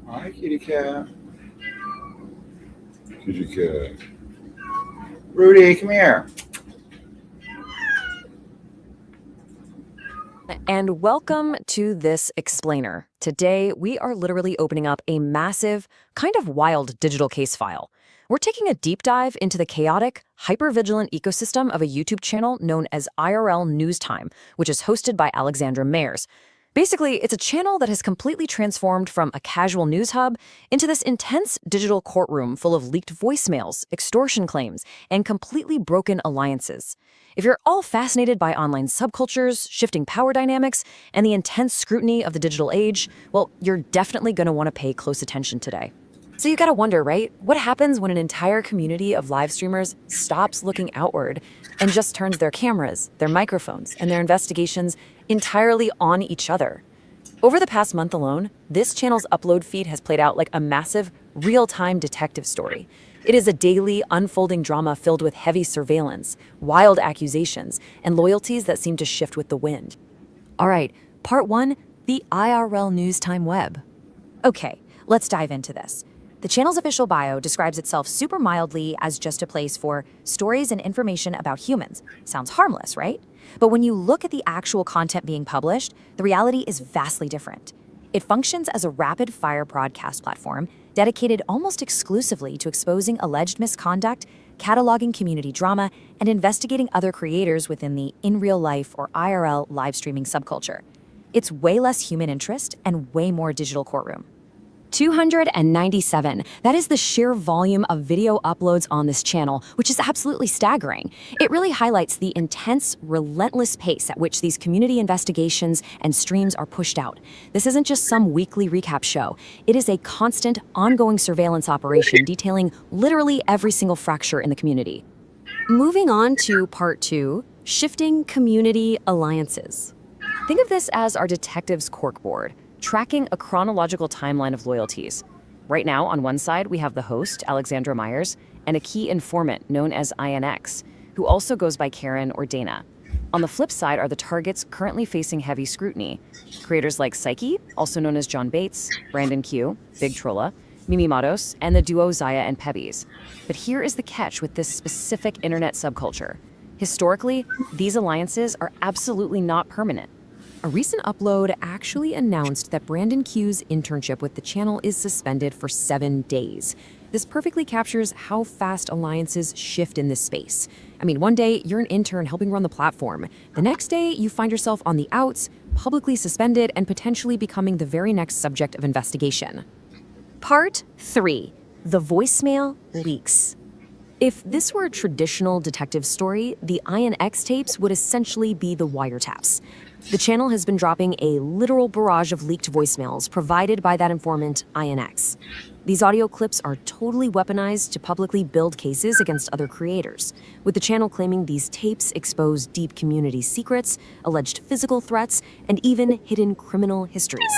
Hi, kitty cat. Kitty cat. Rudy, come here. And welcome to this explainer. Today, we are literally opening up a massive, kind of wild digital case file. We're taking a deep dive into the chaotic, hyper-vigilant ecosystem of a YouTube channel known as IRL News Time, which is hosted by Alexandra Mayers. Basically, it's a channel that has completely transformed from a casual news hub into this intense digital courtroom full of leaked voicemails, extortion claims, and completely broken alliances. If you're all fascinated by online subcultures, shifting power dynamics, and the intense scrutiny of the digital age, well, you're definitely going to want to pay close attention today. So you gotta wonder, right? What happens when an entire community of live streamers stops looking outward and just turns their cameras, their microphones, and their investigations entirely on each other? Over the past month alone, this channel's upload feed has played out like a massive, real-time detective story. It is a daily, unfolding drama filled with heavy surveillance, wild accusations, and loyalties that seem to shift with the wind. All right, part one, the IRL News Time web. Okay, let's dive into this. The channel's official bio describes itself super mildly as just a place for stories and information about humans. Sounds harmless, right? But when you look at the actual content being published, the reality is vastly different. It functions as a rapid-fire broadcast platform dedicated almost exclusively to exposing alleged misconduct, cataloging community drama, and investigating other creators within the in-real-life or IRL live streaming subculture. It's way less human interest and way more digital courtroom. 297. That is the sheer volume of video uploads on this channel, which is absolutely staggering. It really highlights the intense, relentless pace at which these community investigations and streams are pushed out. This isn't just some weekly recap show. It is a constant, ongoing surveillance operation detailing literally every single fracture in the community. Moving on to part two, shifting community alliances. Think of this as our detective's corkboard, tracking a chronological timeline of loyalties. Right now, on one side, we have the host, Alexandra Mayers, and a key informant known as INX, who also goes by Karen or Dana. On the flip side are the targets currently facing heavy scrutiny. Creators like Psyche, also known as John Bates, Brandon Q, Big Trolla, Mimi Matos, and the duo Zaya and Pebbies. But here is the catch with this specific internet subculture. Historically, these alliances are absolutely not permanent. A recent upload actually announced that Brandon Q's internship with the channel is suspended for 7 days. This perfectly captures how fast alliances shift in this space. I mean, one day you're an intern helping run the platform. The next day you find yourself on the outs, publicly suspended, and potentially becoming the very next subject of investigation. Part 3. The voicemail leaks. If this were a traditional detective story, the INX tapes would essentially be the wiretaps. The channel has been dropping a literal barrage of leaked voicemails provided by that informant, INX. These audio clips are totally weaponized to publicly build cases against other creators, with the channel claiming these tapes expose deep community secrets, alleged physical threats, and even hidden criminal histories.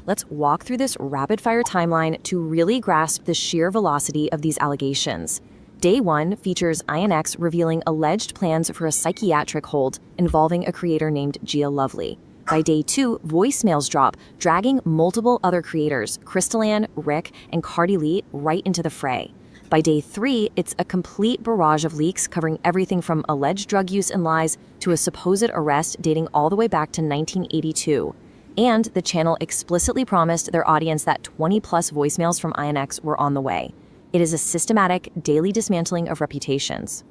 Let's walk through this rapid-fire timeline to really grasp the sheer velocity of these allegations. Day 1 features INX revealing alleged plans for a psychiatric hold involving a creator named Gia Lovely. By day 2, voicemails drop, dragging multiple other creators, Crystallan, Rick, and Cardi Lee, right into the fray. By day 3, it's a complete barrage of leaks covering everything from alleged drug use and lies to a supposed arrest dating all the way back to 1982. And the channel explicitly promised their audience that 20-plus voicemails from INX were on the way. It is a systematic, daily dismantling of reputations.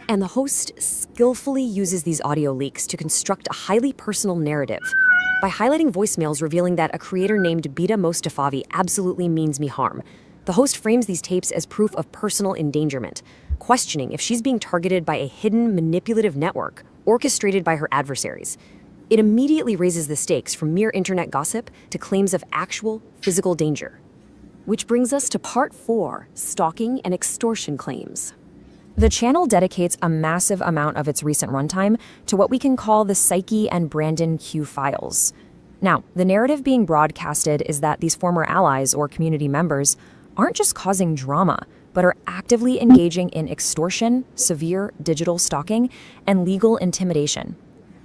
And the host skillfully uses these audio leaks to construct a highly personal narrative. By highlighting voicemails revealing that a creator named Bita Mostafavi absolutely means me harm, the host frames these tapes as proof of personal endangerment, questioning if she's being targeted by a hidden, manipulative network orchestrated by her adversaries. It immediately raises the stakes from mere internet gossip to claims of actual, physical danger. Which brings us to part 4, stalking and extortion claims. The channel dedicates a massive amount of its recent runtime to what we can call the Psyche and Brandon Q files. Now, the narrative being broadcasted is that these former allies or community members aren't just causing drama, but are actively engaging in extortion, severe digital stalking, and legal intimidation.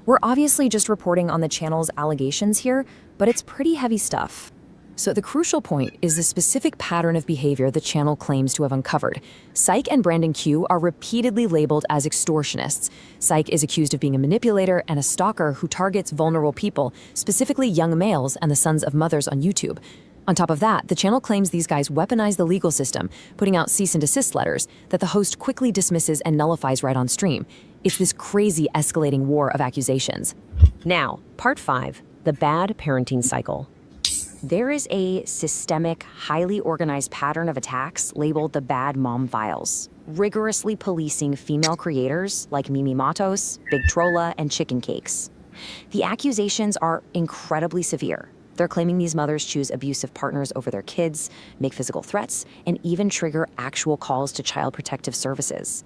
We're obviously just reporting on the channel's allegations here, but it's pretty heavy stuff. So the crucial point is the specific pattern of behavior the channel claims to have uncovered. Psych and Brandon Q are repeatedly labeled as extortionists. Psych is accused of being a manipulator and a stalker who targets vulnerable people, specifically young males and the sons of mothers on YouTube. On top of that, the channel claims these guys weaponize the legal system, putting out cease and desist letters that the host quickly dismisses and nullifies right on stream. It's this crazy escalating war of accusations. Now, part 5, the bad parenting cycle. There is a systemic, highly organized pattern of attacks labeled the Bad Mom Files, rigorously policing female creators like Mimi Matos, Big Trolla, and Chicken Cakes. The accusations are incredibly severe. They're claiming these mothers choose abusive partners over their kids, make physical threats, and even trigger actual calls to Child Protective Services.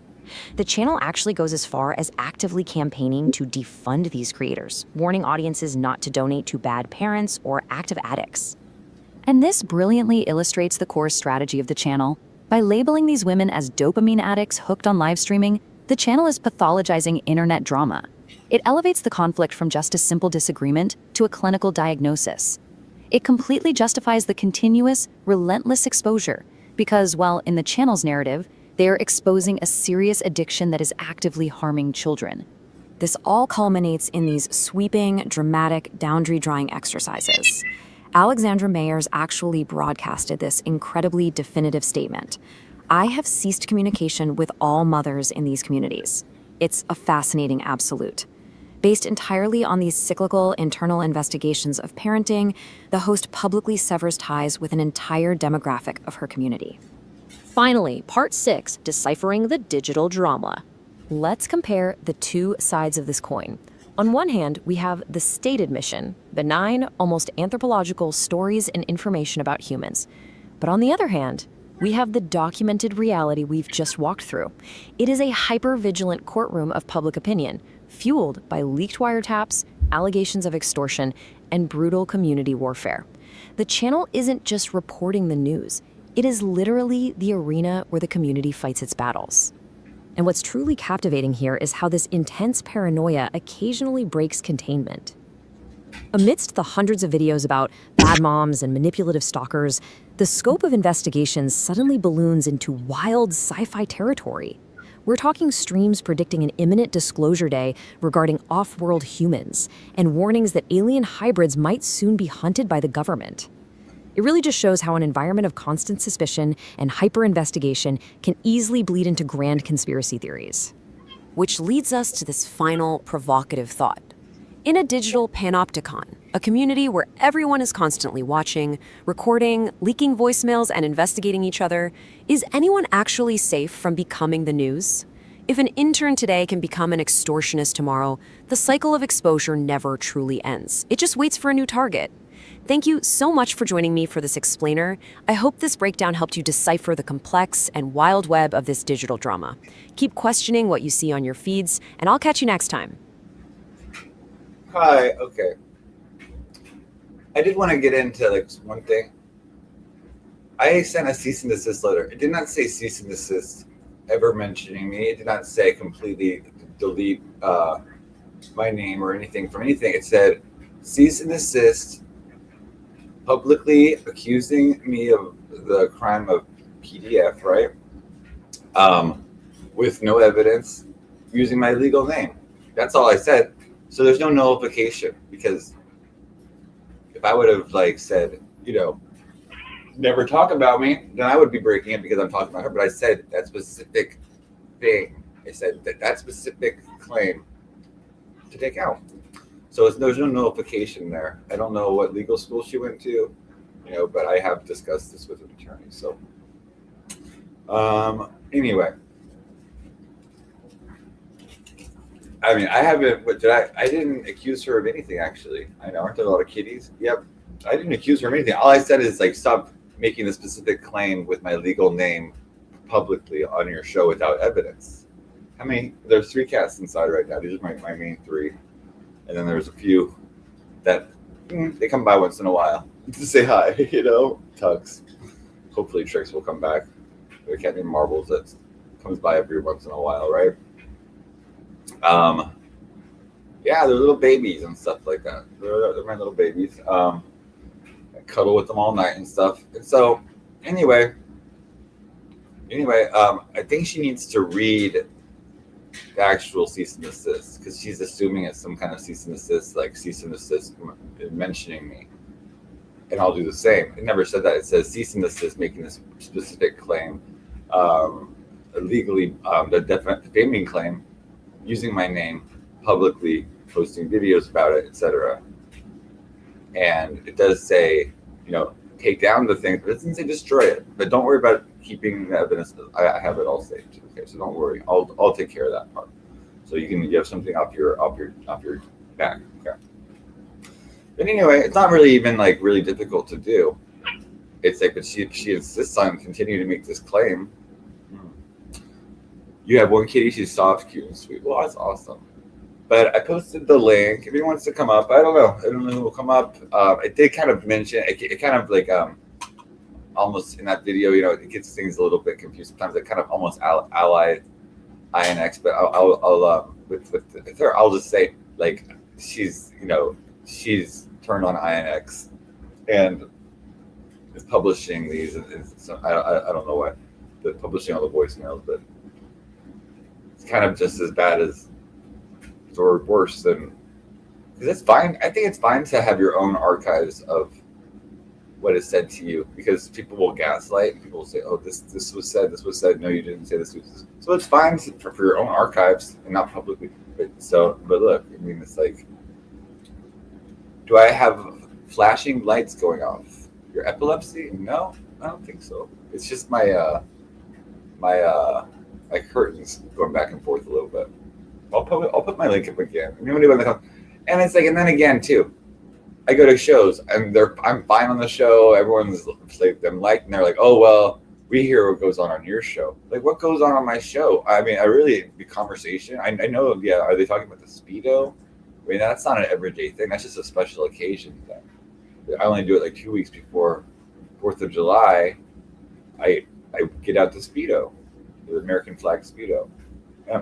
The channel actually goes as far as actively campaigning to defund these creators, warning audiences not to donate to bad parents or active addicts. And this brilliantly illustrates the core strategy of the channel. By labeling these women as dopamine addicts hooked on live streaming, the channel is pathologizing internet drama. It elevates the conflict from just a simple disagreement to a clinical diagnosis. It completely justifies the continuous, relentless exposure, because while in the channel's narrative, they are exposing a serious addiction that is actively harming children. This all culminates in these sweeping, dramatic boundary drawing exercises. Alexandra Mayers actually broadcasted this incredibly definitive statement. I have ceased communication with all mothers in these communities. It's a fascinating absolute. Based entirely on these cyclical internal investigations of parenting, the host publicly severs ties with an entire demographic of her community. Finally, part 6, deciphering the digital drama. Let's compare the two sides of this coin. On one hand, we have the stated mission, benign, almost anthropological stories and information about humans. But on the other hand, we have the documented reality we've just walked through. It is a hyper-vigilant courtroom of public opinion, fueled by leaked wiretaps, allegations of extortion, and brutal community warfare. The channel isn't just reporting the news. It is literally the arena where the community fights its battles. And what's truly captivating here is how this intense paranoia occasionally breaks containment. Amidst the hundreds of videos about bad moms and manipulative stalkers, the scope of investigations suddenly balloons into wild sci-fi territory. We're talking streams predicting an imminent disclosure day regarding off-world humans, and warnings that alien hybrids might soon be hunted by the government. It really just shows how an environment of constant suspicion and hyper-investigation can easily bleed into grand conspiracy theories. Which leads us to this final provocative thought. In a digital panopticon, a community where everyone is constantly watching, recording, leaking voicemails, and investigating each other, is anyone actually safe from becoming the news? If an intern today can become an extortionist tomorrow, the cycle of exposure never truly ends. It just waits for a new target. Thank you so much for joining me for this explainer. I hope this breakdown helped you decipher the complex and wild web of this digital drama. Keep questioning what you see on your feeds, and I'll catch you next time. Hi, okay. I did want to get into one thing. I sent a cease and desist letter. It did not say cease and desist ever mentioning me. It did not say completely delete my name or anything from anything. It said cease and desist, publicly accusing me of the crime of PDF, right? With no evidence, using my legal name. That's all I said. So there's no nullification, because if I would have said, never talk about me, then I would be breaking it because I'm talking about her. But I said that specific thing. I said that specific claim to take out. So there's no nullification there. I don't know what legal school she went to, but I have discussed this with an attorney. So anyway, I mean, I haven't, I didn't accuse her of anything, actually. I know, aren't there a lot of kitties? Yep. I didn't accuse her of anything. All I said is stop making a specific claim with my legal name publicly on your show without evidence. There's 3 cats inside right now. These are my main 3. And then there's a few that they come by once in a while to say hi, Tugs. Hopefully Trix will come back. The cat named Marbles that comes by every once in a while, right? Yeah, they're little babies and stuff like that. They're my little babies. I cuddle with them all night and stuff. And so, anyway, I think she needs to read the actual cease and desist because she's assuming it's some kind of cease and desist, like cease and desist mentioning me, and I'll do the same. It never said that. It says cease and desist making this specific claim, illegally, the defaming claim, using my name publicly, posting videos about it, etc. And it does say, take down the thing, but it doesn't say destroy it. But don't worry about keeping the evidence. I have it all saved. Okay, so don't worry. I'll take care of that part. So you have something off your back. Okay. But anyway, it's not really even like really difficult to do. It's like, but she insists on continuing to make this claim. You have one kitty. She's soft, cute, and sweet. Well, that's awesome. But I posted the link. If anyone wants to come up, I don't know who will come up. It did kind of mention it kind of like almost in that video, it gets things a little bit confused. Sometimes it kind of almost allied INX, but I'll with her, I'll just say like she's turned on INX and is publishing these. And so I don't know what the publishing all the voicemails, but it's kind of just as bad as or worse than, because it's fine. I think it's fine to have your own archives of what is said to you, because people will gaslight. People will say, "Oh, this was said. This was said. No, you didn't say this." So it's fine for your own archives and not publicly. But look, I mean, it's like, do I have flashing lights going off? Your epilepsy? No, I don't think so. It's just my curtains going back and forth a little bit. I'll put my link up again. And it's like, and then again too, I go to shows and I'm fine on the show. Everyone's like them and they're like, oh well, we hear what goes on your show. Like, what goes on my show? I mean, the conversation. I know. Yeah, are they talking about the Speedo? I mean, that's not an everyday thing. That's just a special occasion thing. I only do it like 2 weeks before 4th of July. I get out the Speedo, the American flag Speedo.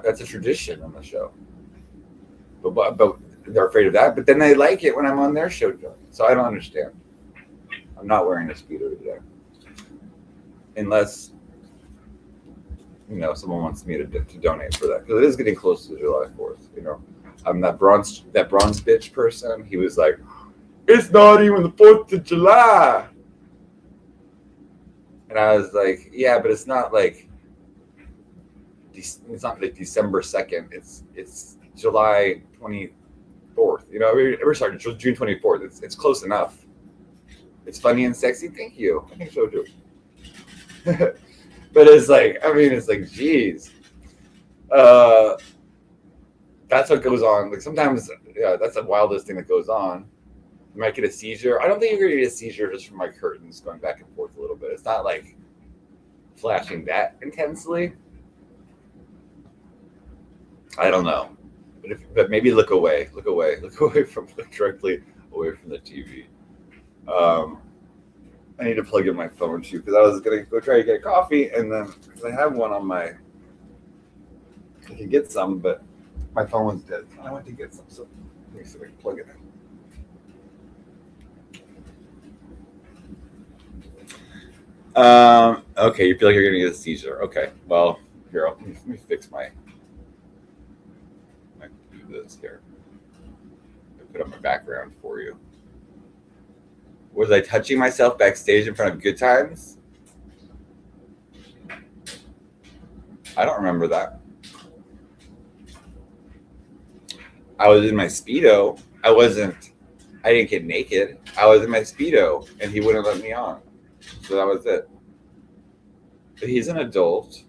That's a tradition on the show, but they're afraid of that. But then they like it when I'm on their show doing it. So I don't understand. I'm not wearing a Speedo today, unless someone wants me to donate for that, because it is getting close to July 4th. I'm that bronze bitch person. He was like, "It's not even the 4th of July," and I was like, "Yeah, but it's not like." It's not like December 2nd. It's July 24th. We're sorry, June 24th. It's close enough. It's funny and sexy. Thank you. I think so too. But it's like, geez. That's what goes on. Like sometimes, yeah, that's the wildest thing that goes on. You might get a seizure. I don't think you're gonna get a seizure just from my curtains going back and forth a little bit. It's not like flashing that intensely. I don't know, but maybe look away from directly away from the TV. I need to plug in my phone too, because I was gonna go try to get coffee, and then because I have one on I could get some, but my phone was dead. I went to get some, so let me see if I can plug it in. Okay, you feel like you're gonna get a seizure. Okay, well, here, let me fix my. This here. I put up my background for you. Was I touching myself backstage in front of Good Times? I don't remember that. I was in my Speedo. I didn't get naked. I was in my Speedo and he wouldn't let me on. So that was it. But he's an adult.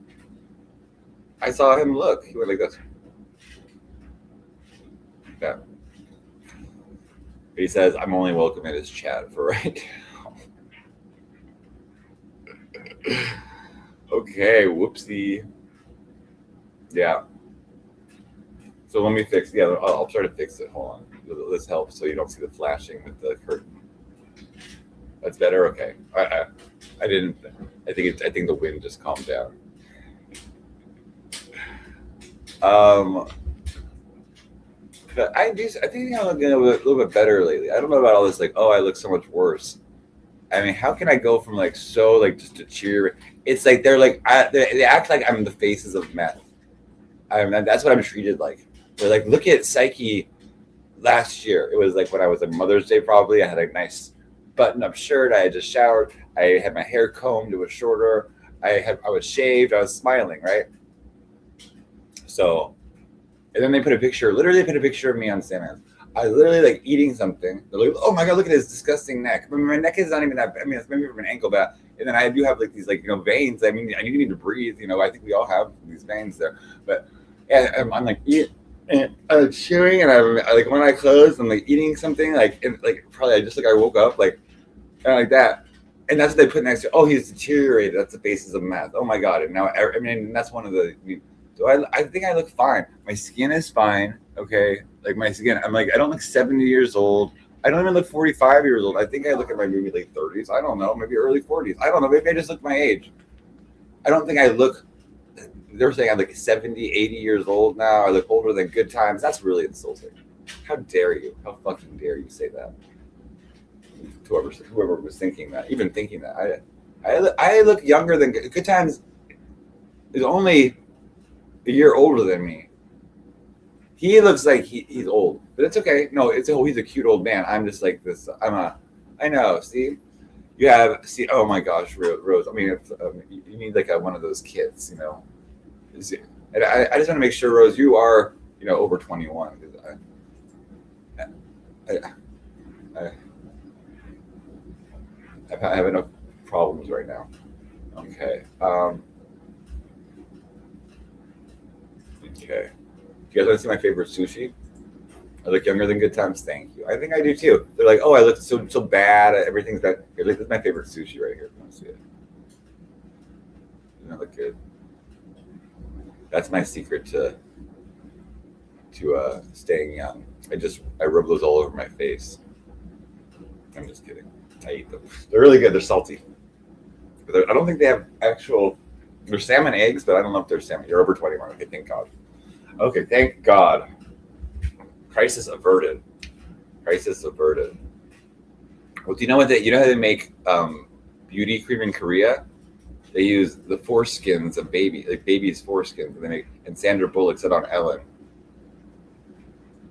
I saw him look. He went like this. Yeah. He says, I'm only welcome in his chat for right now. Okay, whoopsie. Yeah. So let me fix, I'll try to fix it. Hold on. This helps so you don't see the flashing with the curtain. That's better? Okay. I think the wind just calmed down. But I think I'm looking a little bit better lately. I don't know about all this, like, oh, I look so much worse. I mean, how can I go from like so like just to cheer? It's like they're like they act like I'm the faces of meth. That's what I'm treated like. They're like, look at Psyche last year. It was like when I was on Mother's Day, probably. I had a nice button-up shirt. I had just showered. I had my hair combed. It was shorter. I was shaved. I was smiling, right? So, and then they put a picture. Literally, they put a picture of me on Sandman. I literally like eating something. They're like, oh my god, look at his disgusting neck. I mean, my neck is not even that. I mean, it's maybe from an ankle, but and then I do have like these like veins. I mean, I need to breathe. I think we all have these veins there. But yeah, I'm like and I'm chewing, and I'm like when I close, I'm like eating something like and like probably I just like I woke up like kind of like that, and that's what they put next to. Oh, he's deteriorated. That's the basis of meth. Oh my god! And now I mean that's one of the. So I think I look fine. My skin is fine. Okay, like my skin. I'm like I don't look 70 years old. I don't even look 45 years old. I think I look at my maybe late 30s. I don't know. Maybe early 40s. I don't know. Maybe I just look my age. I don't think I look. They're saying I'm like 70, 80 years old now. I look older than good times. That's really insulting. How dare you? How fucking dare you say that? Whoever was thinking that, even thinking that. I look younger than good times. Is only a year older than me. He looks like he's old, but it's okay. No, he's a cute old man. I'm just like this. I know. See, oh my gosh, Rose. I mean, you need like one of those kits, And I just want to make sure, Rose, you are, over 21. I have enough problems right now. Okay. Okay. Do you guys want to see my favorite sushi? I look younger than good times. Thank you. I think I do too. They're like, oh, I look so bad. Everything's bad. Here, look, this is my favorite sushi right here. If you want to see it. Doesn't it look good? That's my secret to staying young. I rub those all over my face. I'm just kidding. I eat them. They're really good. They're salty. But I don't think they have actual. They're salmon eggs, but I don't know if they're salmon. You're over 21. Okay, thank God. Okay, thank God. Crisis averted. Crisis averted. Well, do you know how they make beauty cream in Korea? They use the foreskins of baby's foreskins, and Sandra Bullock said on Ellen.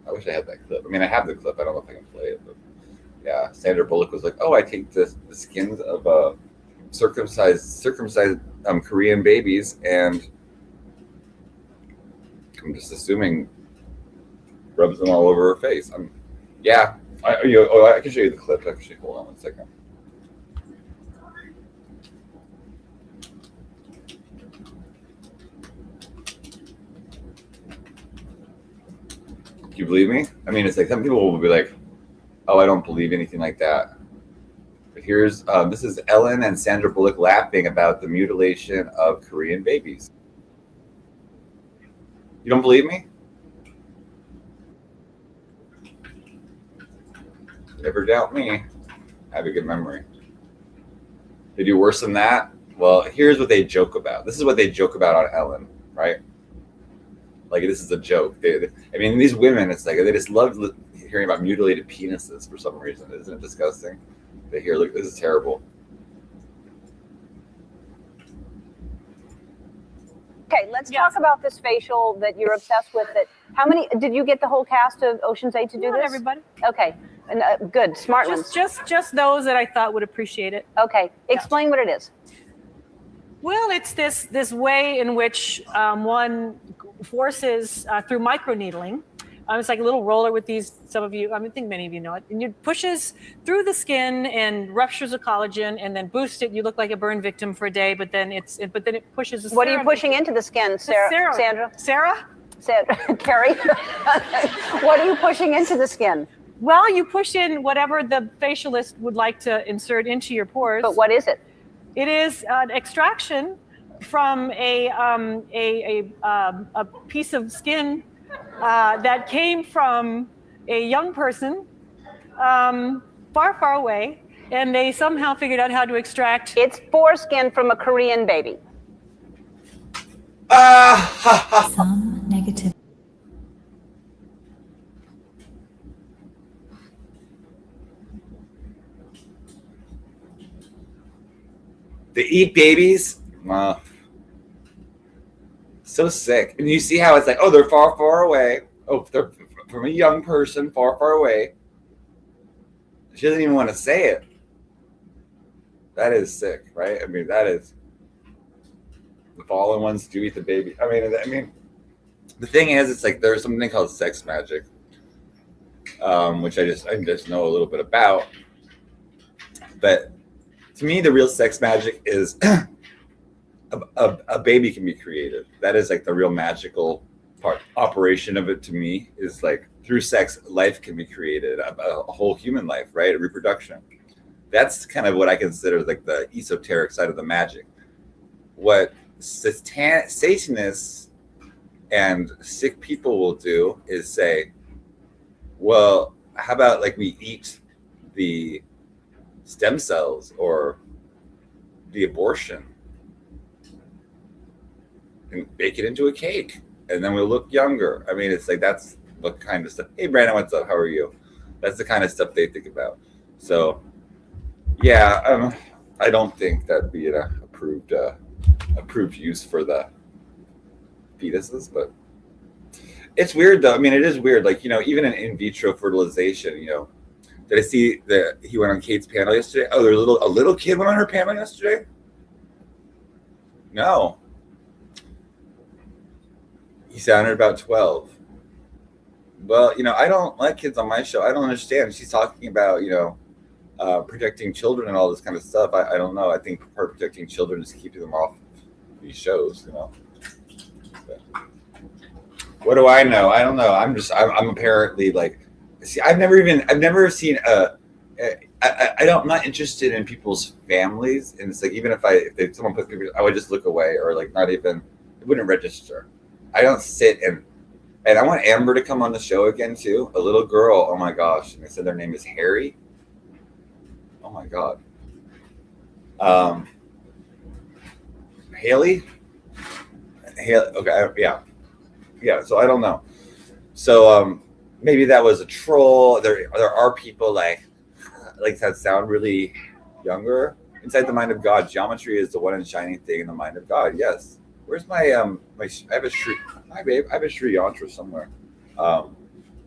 I wish I had that clip. I mean, I have the clip. I don't know if I can play it, but yeah, Sandra Bullock was like, "Oh, I take the skins of circumcised Korean babies, and I'm just assuming rubs them all over her face." I can show you the clip. Actually, hold on 1 second. Do you believe me? I mean, it's like some people will be like, "Oh, I don't believe anything like that." But here's this is Ellen and Sandra Bullock laughing about the mutilation of Korean babies. You don't believe me? Never doubt me. I have a good memory. They do worse than that? Well, here's what they joke about. This is what they joke about on Ellen, right? Like, this is a joke. I mean, these women, it's like they just love hearing about mutilated penises for some reason. Isn't it disgusting? They hear, look, this is terrible. Okay, let's talk about this facial that you're obsessed with. How many did you get the whole cast of Ocean's 8 to do Not this? everybody. Okay, and good, smart ones. Just those that I thought would appreciate it. Okay, explain what it is. Well, it's this way in which one forces through microneedling. It's like a little roller with these. Some of you, I think many of you know it. And it pushes through the skin and ruptures the collagen, and then boosts it. You look like a burn victim for a day, but then it pushes. What are you pushing into the skin, Sandra? Sarah? Carrie? What are you pushing into the skin? Well, you push in whatever the facialist would like to insert into your pores. But what is it? It is an extraction from a piece of skin that came from a young person far, far away, and they somehow figured out how to extract. It's foreskin from a Korean baby. Some negative. They eat babies. Wow. So sick. And you see how it's like, oh, they're far, far away. Oh, they're from a young person, far, far away. She doesn't even want to say it. That is sick, right? I mean, that is the fallen ones do eat the baby. I mean, the thing is, it's like there's something called sex magic, which I just know a little bit about. But to me, the real sex magic is a baby can be created. That is like the real magical part. Operation of it to me is like through sex, life can be created, a whole human life, right? A reproduction. That's kind of what I consider like the esoteric side of the magic. What Satanists and sick people will do is say, well, how about like we eat the stem cells or the abortion and bake it into a cake, and then we'll look younger. I mean, it's like that's what kind of stuff. Hey, Brandon, what's up? How are you? That's the kind of stuff they think about. So, yeah, I don't think that'd be an approved use for the fetuses, but it's weird though. I mean, it is weird. Like, even in vitro fertilization, did I see that he went on Kate's panel yesterday? Oh, there's a little kid went on her panel yesterday? No. He sounded about 12. Well, I don't like kids on my show. I don't understand. She's talking about, protecting children and all this kind of stuff. I don't know. I think part of protecting children is keeping them off these shows, But what do I know? I don't know. I'm apparently like, see, I've never seen I'm not interested in people's families. And it's like, even if someone puts me, I would just look away or like not even, it wouldn't register. I don't sit and I want Amber to come on the show again too. A little girl. Oh my gosh. And they said their name is Harry. Oh my God. Haley. Okay. Yeah. So I don't know. So, maybe that was a troll. There are people like that sound really younger. Inside the mind of God, geometry is the one and shining thing in the mind of God. Yes. Where's my I have a Sri. Hi babe. I have a Sri Yantra somewhere.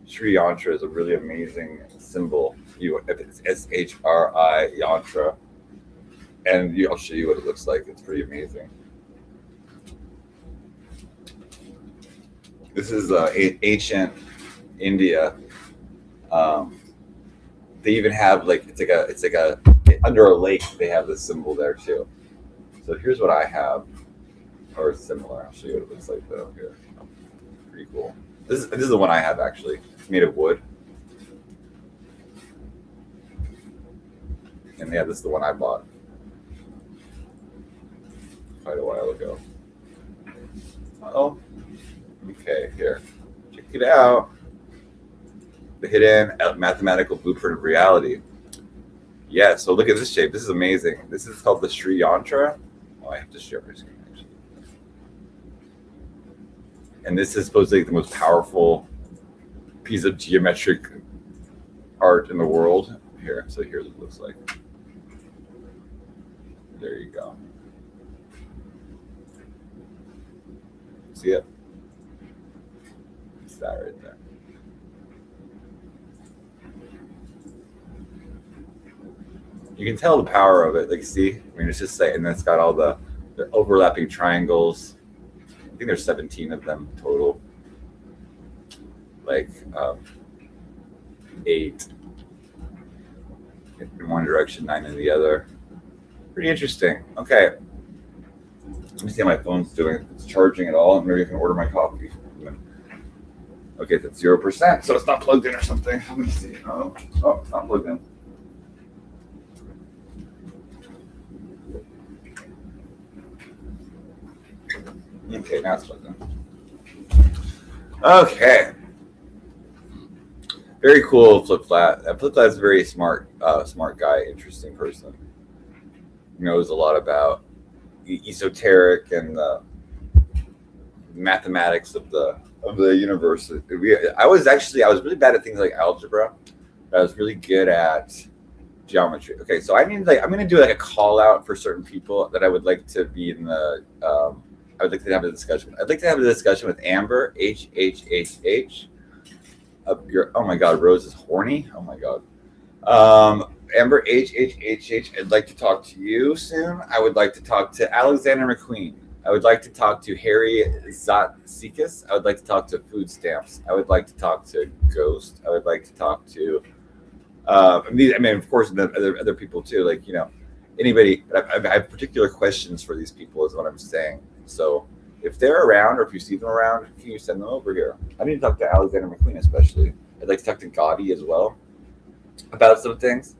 Sri Yantra is a really amazing symbol. If it's SHRI Yantra, and I'll show you what it looks like. It's pretty amazing. This is ancient India. They even have it's like a under a lake. They have this symbol there too. So here's what I have, or similar. I'll show you what it looks like though. Here, pretty cool. This is the one I have actually. It's made of wood, and yeah, this is the one I bought quite a while ago. Oh, okay. Here, check it out. The hidden mathematical blueprint of reality. Yeah, so look at this shape. This is amazing. This is called the Sri Yantra. Oh, I have to share my screen actually. And this is supposedly the most powerful piece of geometric art in the world. Here, so here's what it looks like. There you go. See it? It's that right there. You can tell the power of it. Like, see, I mean, it's just like, and then it's got all the overlapping triangles. I think there's 17 of them total. Like 8 in one direction, 9 in the other. Pretty interesting. Okay. Let me see how my phone's doing. If it's charging at all, and maybe I can order my coffee. Okay, that's 0%, so it's not plugged in or something. Let me see. Oh, it's not plugged in. Okay, now it's plugged in. Okay. Very cool, Flip Flat. Flip Flat is a very smart guy, interesting person. He knows a lot about esoteric and the mathematics of the universe. I was really bad at things like algebra, but I was really good at geometry. Okay, so I'm gonna do like a call out for certain people that I would like to be in the. I would like to have a discussion. I'd like to have a discussion with Amber HHHH. Oh my God, Rose is horny. Oh my God. Amber HHHH. I'd like to talk to you soon. I would like to talk to Alexander McQueen. I would like to talk to Harry Zatsikas. I would like to talk to Food Stamps. I would like to talk to Ghost. I would like to talk to. I mean, of course, the other people too. Like, you know, anybody. I have particular questions for these people, is what I'm saying. So if they're around, or if you see them around, can you send them over here? I need to talk to Alexander McQueen especially. I'd like to talk to Gotti as well about some things.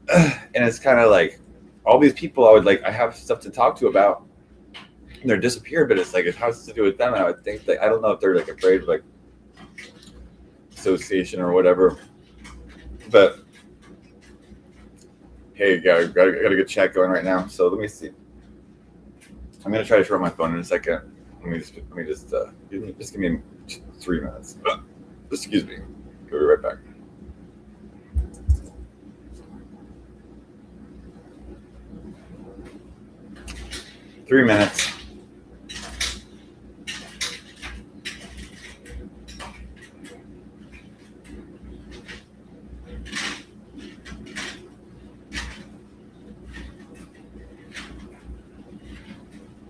And it's kind of like all these people I have stuff to talk to about. And they're disappeared, but it's like it has to do with them. And I would think that I don't know if they're like afraid of like association or whatever. But hey, got a good chat going right now. So let me see. I'm gonna try to turn on my phone in a second. Let me just give me 3 minutes. Excuse me. I'll be right back. Three minutes.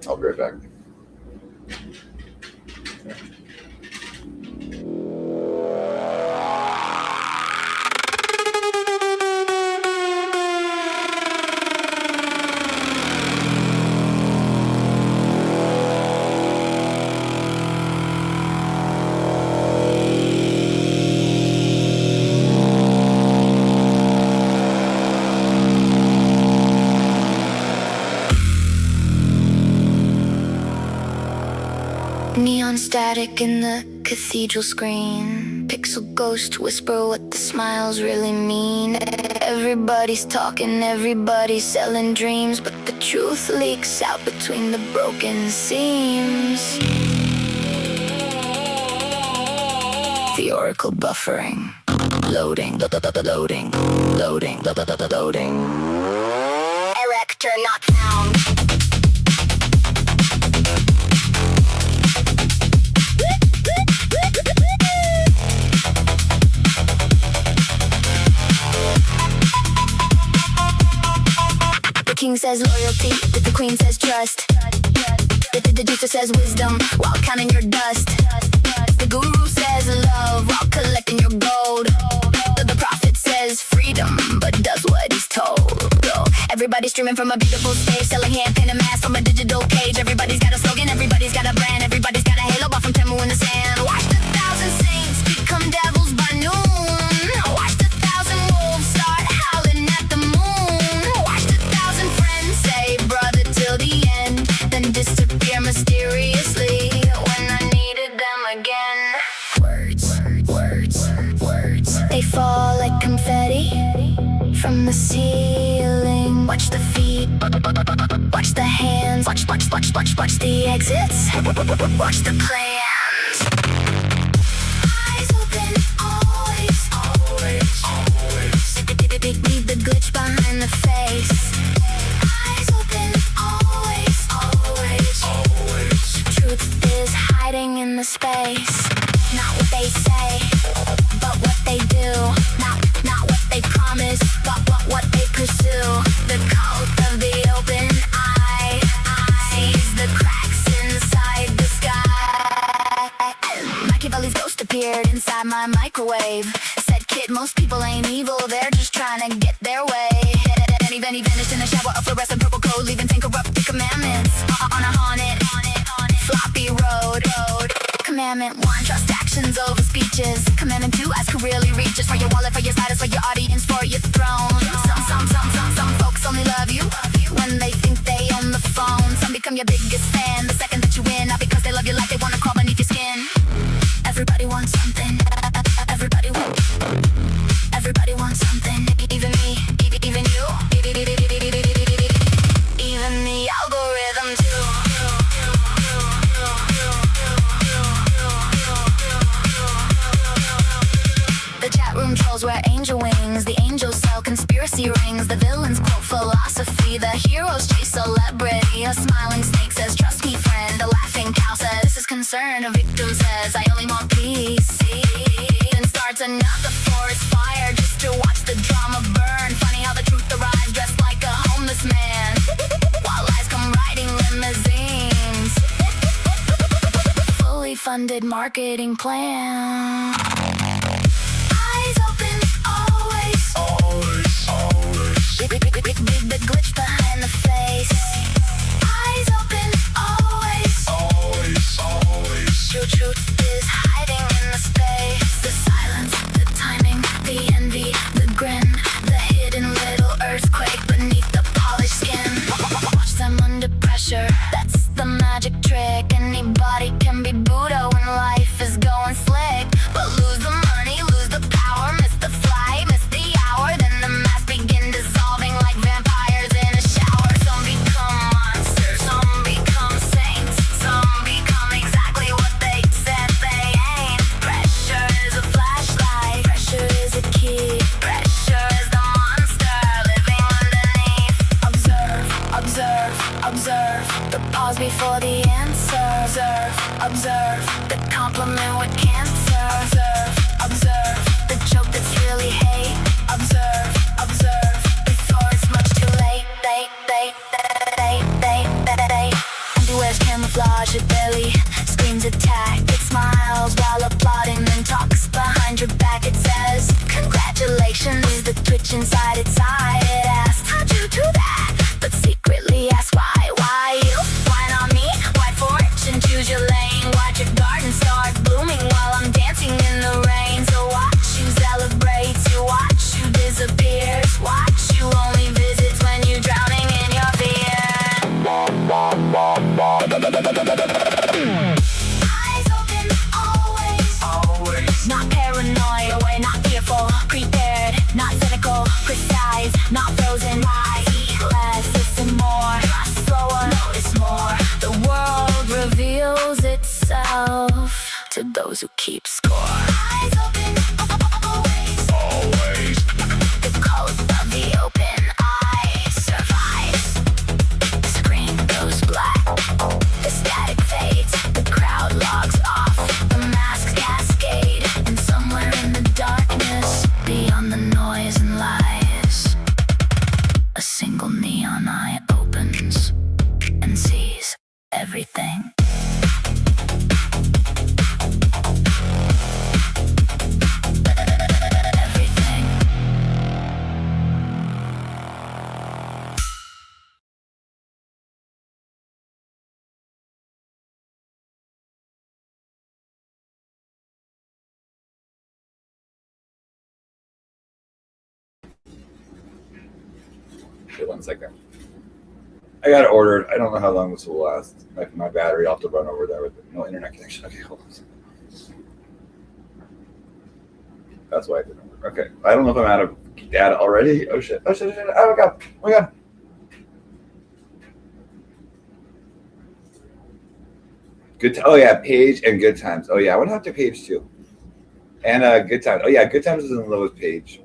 I'll be right back. Neon static in the cathedral screen. Pixel ghost whisper what the smiles really mean. Everybody's talking, everybody's selling dreams, but the truth leaks out between the broken seams. Theoretical buffering. Loading, loading, loading, loading. Erector not found. The king says loyalty, the queen says trust. The juicer says wisdom while counting your dust. The guru says love while collecting your gold. The prophet says freedom, but does what he's told. Everybody's streaming from a beautiful stage, selling hand painted masks from a digital cage. Everybody's got a slogan, everybody's got a brand, everybody's got a halo bought from Temu in the sand. Watch the 1,000 saints become devils by noon. Watch the 1,000 wolves start howling at the moon. Watch the 1,000 friends say brother till the end, then disappear mysteriously when I needed them again. Words, they fall like confetti from the ceiling. Watch the feet, watch the hands, watch the exits, watch the plans. Eyes open, always. Leave the glitch behind the face. Eyes open, always. Truth is hiding in the space. Not what they say, but what they do. Not what they promise, but what they pursue. The cult of the open eye sees the cracks inside the sky. Machiavelli's ghost appeared inside my microwave. Said, kid, most people ain't evil, they're just trying to get their way. And he vanished in a shower of fluorescent purple code, leaving 10 corrupted commandments on a haunted floppy road. Commandment 1, trust actions over speeches. Commandment 2, ask who really reaches for your wallet, for your status, for your audience, for your throne. Some folks only love you when they think they own the phone. Some become your biggest fan the second that you win, not because they love you like they wanna crawl beneath your skin. Everybody wants something. Everybody wants something. Even me, even you, even the algorithm too. The chat room trolls wear angel wings. The angels sell conspiracy villains quote philosophy. The heroes chase celebrity. A smiling snake says, trust me, friend. A laughing cow says, this is concern. A victim says, I only want peace. Then starts another forest fire just to watch the drama burn. Funny how the truth arrives dressed like a homeless man, while lies come riding limousines. Fully funded marketing plan. Eyes open, always. Big the glitch behind the face. Eyes open, always. True truth is hiding in the space. The silence, the timing, the envy, the grin, the hidden little earthquake beneath the polished skin. Watch them under pressure, that's the magic trick. Anybody can be Buddha when life is going slick. But lose the money, lose the power, miss the flight, miss the hour. Then the mask begin dissolving like vampires in a shower. Some become monsters, some become saints, some become exactly what they said they ain't. Pressure is a flashlight, pressure is a key, pressure is the monster living underneath. Observe the pause before the answer. Observe the compliment with cancer. Observe the joke that's really hate. Observe before it's much too late. They underwear's camouflage, it barely screams attack. It smiles while applauding, then talks behind your back. It says, congratulations, the twitch inside its eye. It asks, how'd you do that? But secretly asks why you? Why not me? Why fortune? Choose your lane. Watch your garden start blooming while I'm dancing in the rain. So watch you celebrate, you watch you disappear. Watch you only visits when you're drowning in your fear. Eyes open, always. Not paranoid, we're not fearful. Prepared, not cynical. Precise, not frozen. Rise, less, listen more. Trust slower, notice more. The world reveals itself to those who keep score. Eyes open, always. The code of the open eye survives. Screen goes black. The static fades. The crowd logs off. The masks cascade. And somewhere in the darkness, beyond the noise and lies, a single neon eye opens and sees everything. Everything. Wait 1 second. I got it ordered. I don't know how long this will last. My battery, I'll have to run over there with no internet connection. Okay, hold on. That's why I didn't order. Okay. I don't know if I'm out of data already. Oh shit. Oh my god. Oh yeah, Page and Good Times. Oh yeah, I went out to Page too. And Good Times. Oh yeah, Good Times is in love with Page.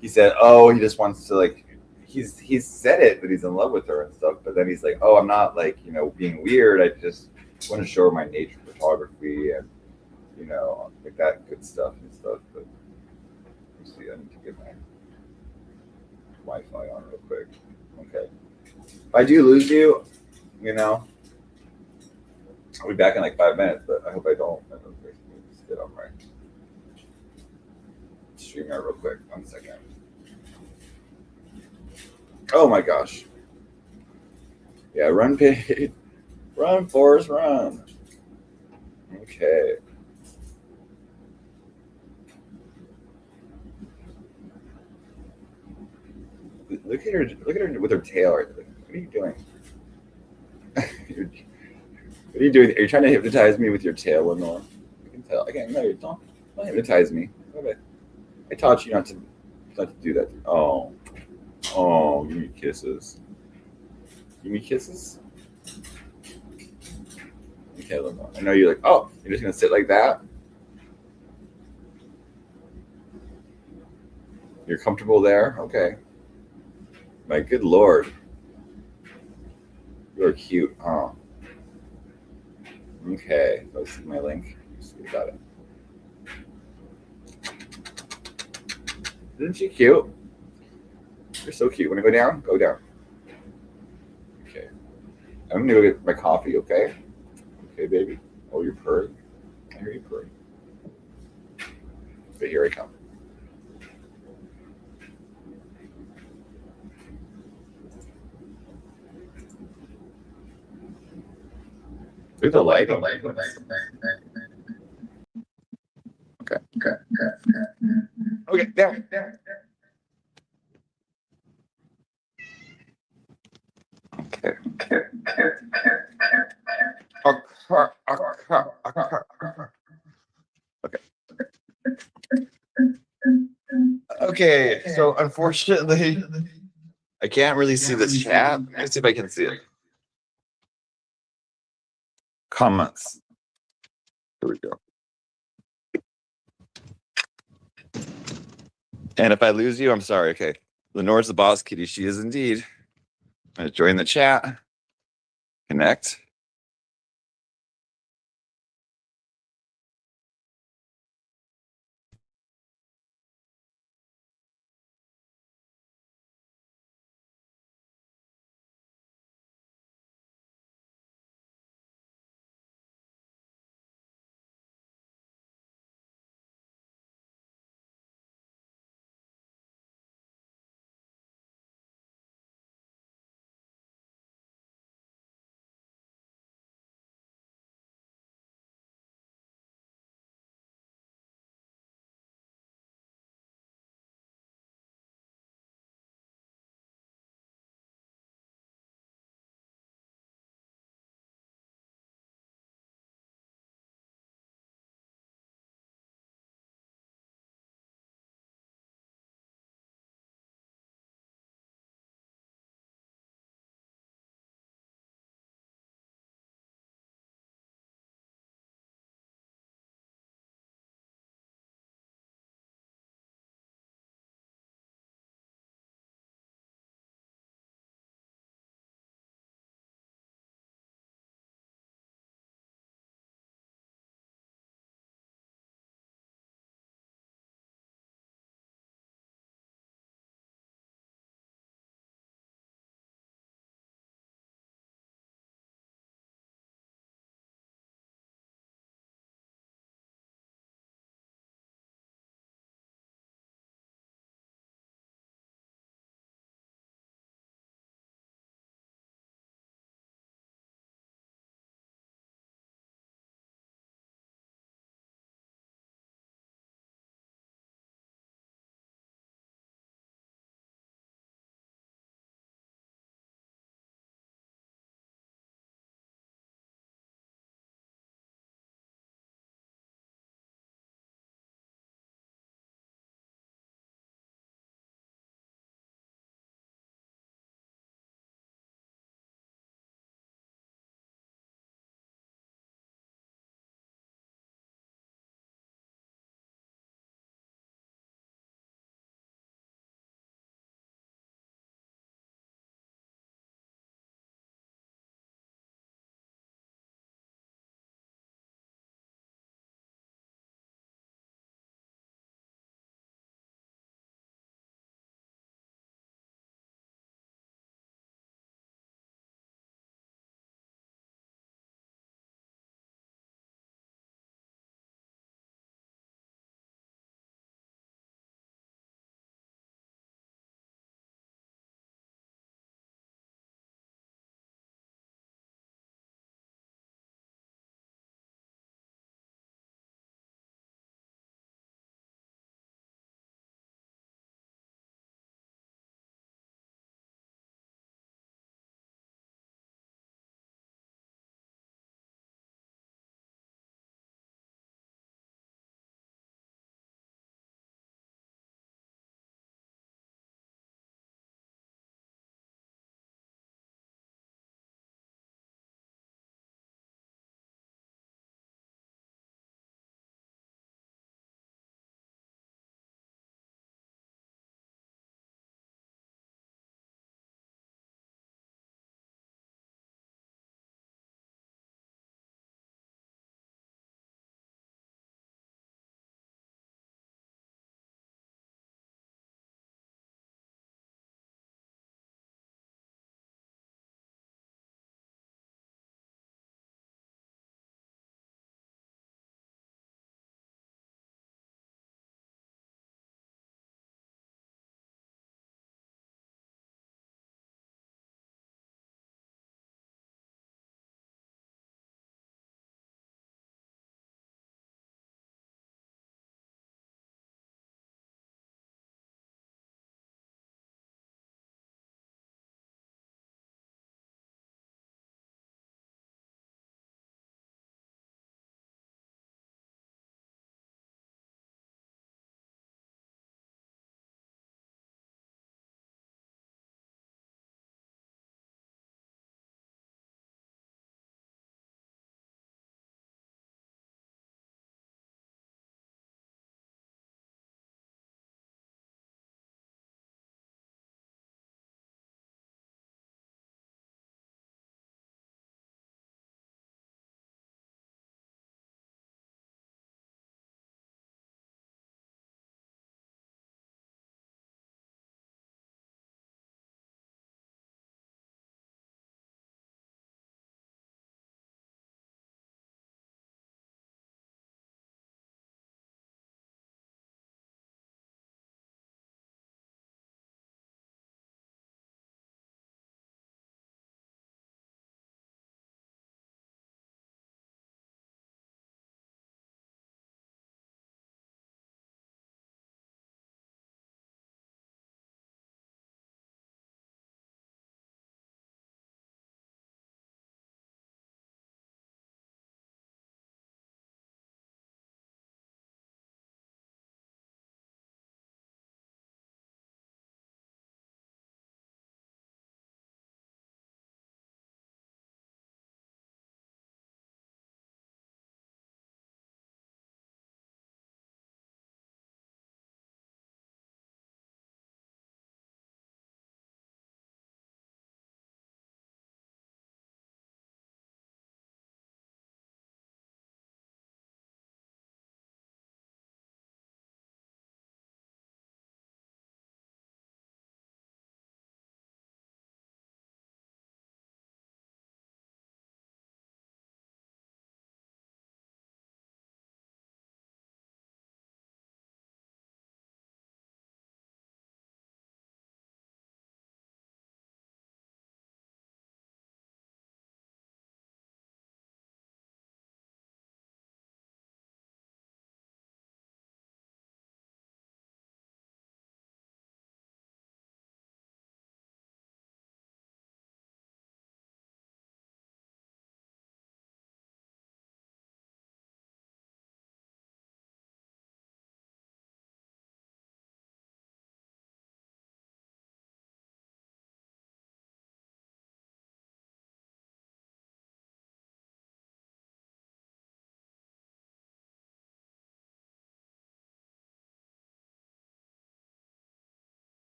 He said, oh, he just wants to like, he's said it that he's in love with her and stuff, but then he's like, oh, I'm not like, being weird. I just want to show her my nature photography and, like that good stuff and stuff. But let's see, I need to get my Wi-Fi on real quick. Okay. If I do lose you, I'll be back in like 5 minutes, but I hope I don't. Just get on my stream out real quick. 1 second. Oh my gosh. Yeah, run Page. Run, Forrest, run. Okay. Look at her with her tail right there. What are you doing? What are you doing? Are you trying to hypnotize me with your tail, Lenore? I can tell. Again, no, don't hypnotize me. Okay. I taught you not to do that. Oh, give me kisses. Give me kisses. Okay, Lenore. I know you're like, oh, you're just gonna sit like that. You're comfortable there? Okay. My good lord. You're cute, huh? Okay. Let's see my link. Let's see about it. Isn't she cute? You're so cute. Wanna go down? Go down. Okay. I'm gonna go get my coffee, okay? Okay, baby. Oh, you're purring. I hear you purring. Okay, here I come. There's a light. Okay. Okay, there. Okay. Okay, so unfortunately, I can't really see the chat. Let's see if I can see it. Comments. Here we go. And if I lose you, I'm sorry. Okay. Lenore's the boss kitty. She is indeed. I'm going to join the chat. Connect.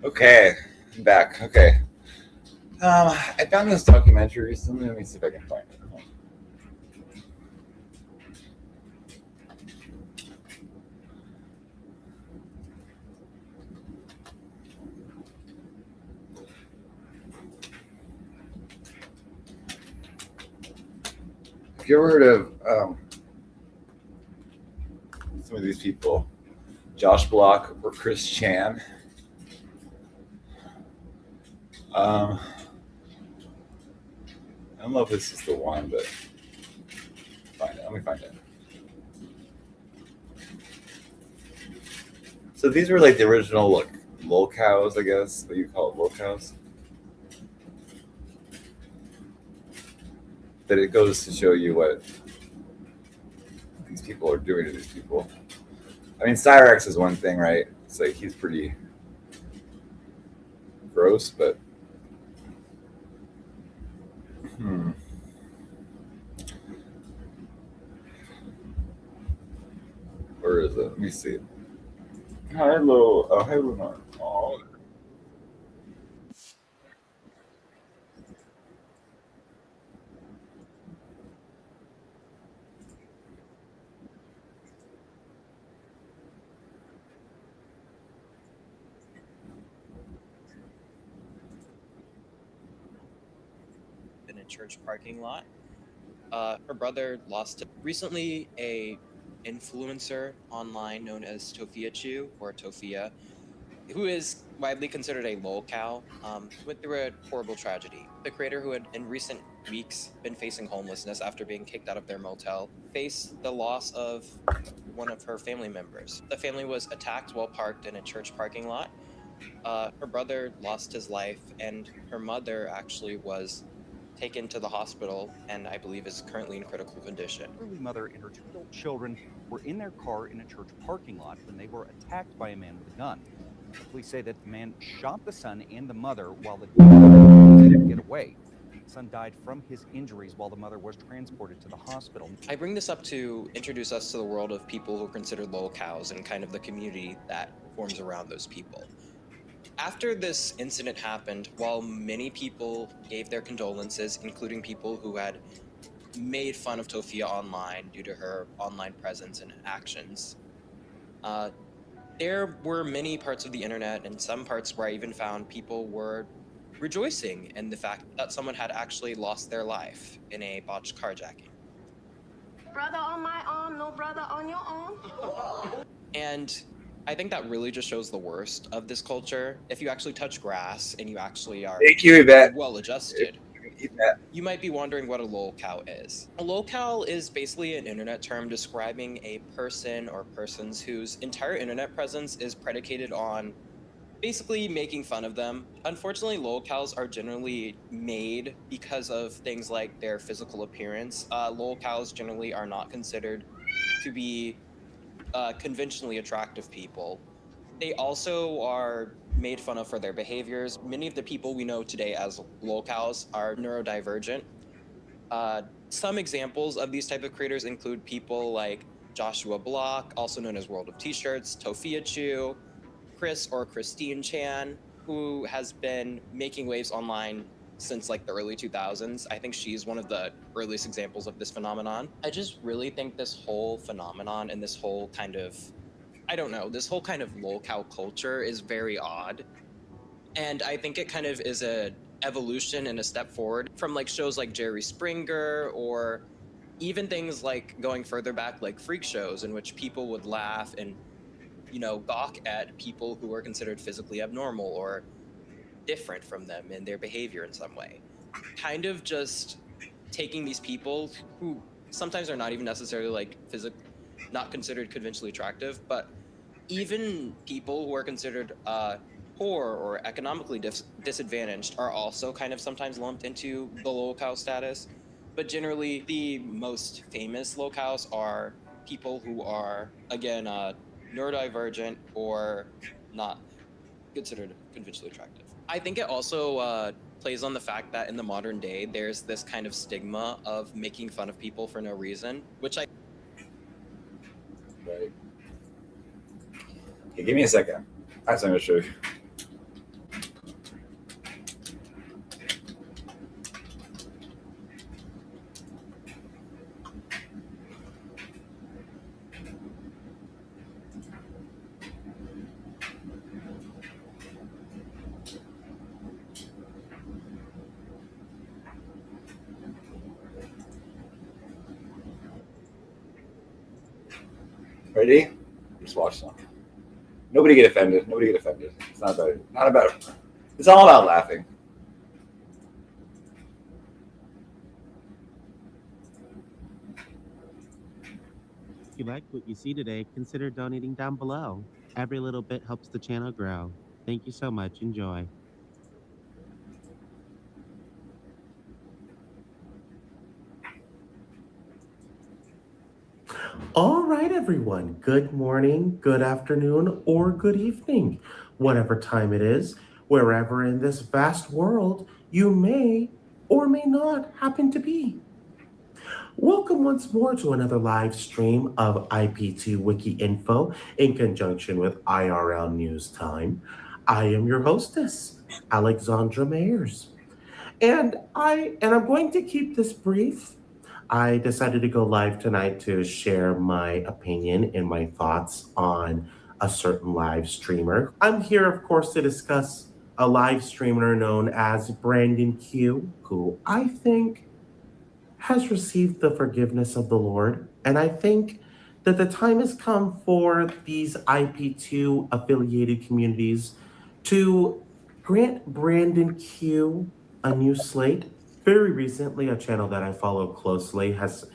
Okay, I'm back. Okay. I found this documentary recently. Let me see if I can find it. Have you ever heard of some of these people? Josh Block or Chris Chan? I don't know if this is the one, but let me find it. So these were like the original lolcows, I guess, what you call it, lolcows. That it goes to show you what these people are doing to these people. I mean, Cyrax is one thing, right? It's like he's pretty gross, but where is it? Let me see. Hello. Oh, hi, Lunar. Oh. In a church parking lot. Her brother lost it. Recently, a influencer online known as Tofia Chu, or Tofia, who is widely considered a lolcow, went through a horrible tragedy. The creator, who had in recent weeks been facing homelessness after being kicked out of their motel, faced the loss of one of her family members. The family was attacked while parked in a church parking lot. Her brother lost his life, and her mother actually was taken to the hospital and I believe is currently in critical condition. Her mother and her 2 adult children were in their car in a church parking lot when they were attacked by a man with a gun. The police say that the man shot the son and the mother while the dad didn't get away. The son died from his injuries while the mother was transported to the hospital. I bring this up to introduce us to the world of people who are considered lolcows and kind of the community that forms around those people. After this incident happened, while many people gave their condolences, including people who had made fun of Tofia online due to her online presence and actions, there were many parts of the internet and some parts where I even found people were rejoicing in the fact that someone had actually lost their life in a botched carjacking. Brother on my arm, no brother on your arm. And I think that really just shows the worst of this culture. If you actually touch grass and you actually are Thank you, Yvette. well adjusted, you might be wondering what a lolcow is. A lolcow is basically an internet term describing a person or persons whose entire internet presence is predicated on basically making fun of them. Unfortunately, lolcows are generally made because of things like their physical appearance. Lolcows generally are not considered to be conventionally attractive people. They also are made fun of for their behaviors. Many of the people we know today as lolcows are neurodivergent. Some examples of these type of creators include people like Joshua Block, also known as World of T-Shirts, Tofia Chu, Chris or Christine Chan, who has been making waves online since like the early 2000s. I think she's one of the earliest examples of this phenomenon. I just really think this whole phenomenon and this whole kind of, I don't know, this whole kind of lolcow culture is very odd. And I think it kind of is a evolution and a step forward from like shows like Jerry Springer, or even things like going further back like freak shows in which people would laugh and, you know, gawk at people who are considered physically abnormal or different from them in their behavior in some way. Kind of just taking these people who sometimes are not even necessarily like not considered conventionally attractive, but even people who are considered poor or economically disadvantaged are also kind of sometimes lumped into the lolcow status. But generally, the most famous lolcows are people who are, again, neurodivergent or not considered conventionally attractive. I think it also plays on the fact that in the modern day, there's this kind of stigma of making fun of people for no reason, which I... Right. Okay, give me a second. That's what I'm going to show you. Ready? Just watch some. Nobody get offended. Nobody get offended. It's not about it. Not about it. It's all about laughing. If you like what you see today, consider donating down below. Every little bit helps the channel grow. Thank you so much. Enjoy. All right, everyone. Good morning, good afternoon, or good evening, whatever time it is, wherever in this vast world you may or may not happen to be. Welcome once more to another live stream of IP2 Wiki Info in conjunction with IRL News Time. I am your hostess, Alexandra Mayers. And I'm going to keep this brief. I decided to go live tonight to share my opinion and my thoughts on a certain live streamer. I'm here, of course, to discuss a live streamer known as Brandon Q, who I think has received the forgiveness of the Lord. And I think that the time has come for these IP2 affiliated communities to grant Brandon Q a new slate. Very recently, a channel that I follow closely has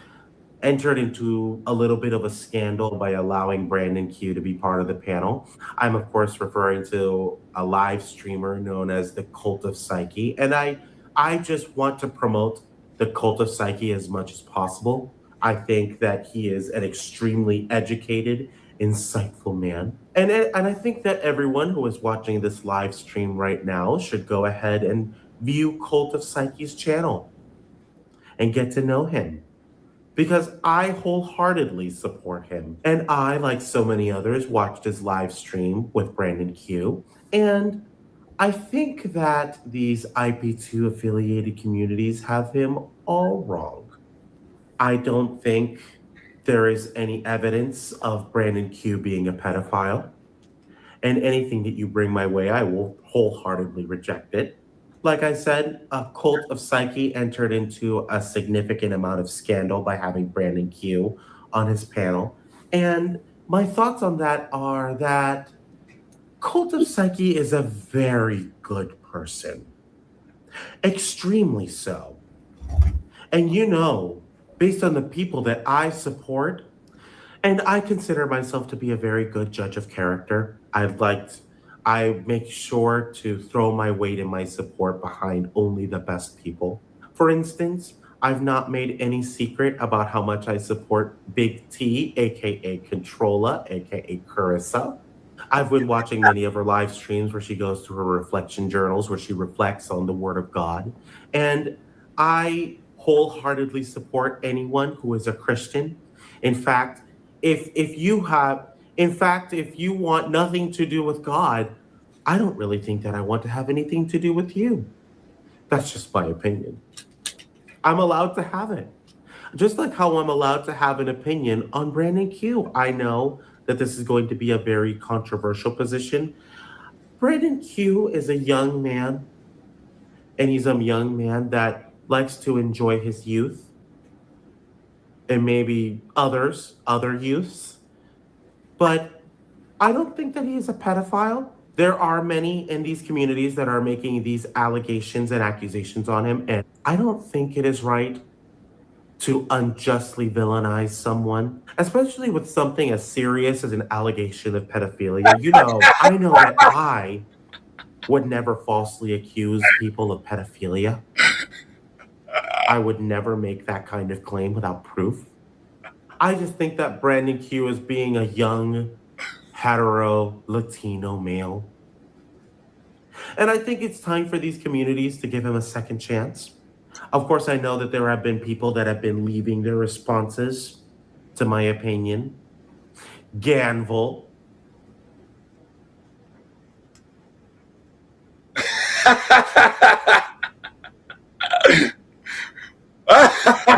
entered into a little bit of a scandal by allowing Brandon Q to be part of the panel. I'm, of course, referring to a live streamer known as the Cult of Psyche. And I just want to promote the Cult of Psyche as much as possible. I think that he is an extremely educated, insightful man. And I think that everyone who is watching this live stream right now should go ahead and view Cult of Psyche's channel and get to know him, because I wholeheartedly support him. And I, like so many others, watched his live stream with Brandon Q. And I think that these IP2 affiliated communities have him all wrong. I don't think there is any evidence of Brandon Q being a pedophile. And anything that you bring my way, I will wholeheartedly reject it. Like I said, a Cult of Psyche entered into a significant amount of scandal by having Brandon Q on his panel. And my thoughts on that are that Cult of Psyche is a very good person. Extremely so. And you know, based on the people that I support, and I consider myself to be a very good judge of character, I make sure to throw my weight and my support behind only the best people. For instance, I've not made any secret about how much I support Big T, aka Controlla, aka Carissa. I've been watching many of her live streams where she goes through her reflection journals, where she reflects on the Word of God. And I wholeheartedly support anyone who is a Christian. In fact, if you want nothing to do with God, I don't really think that I want to have anything to do with you. That's just my opinion. I'm allowed to have it. Just like how I'm allowed to have an opinion on Brandon Q. I know that this is going to be a very controversial position. Brandon Q is a young man, and he's a young man that likes to enjoy his youth, and maybe other youths. But I don't think that he is a pedophile. There are many in these communities that are making these allegations and accusations on him, and I don't think it is right to unjustly villainize someone, especially with something as serious as an allegation of pedophilia. You know, I know that I would never falsely accuse people of pedophilia. I would never make that kind of claim without proof. I just think that Brandon Q is being a young, hetero, Latino male. And I think it's time for these communities to give him a second chance. Of course, I know that there have been people that have been leaving their responses to my opinion. Ganville.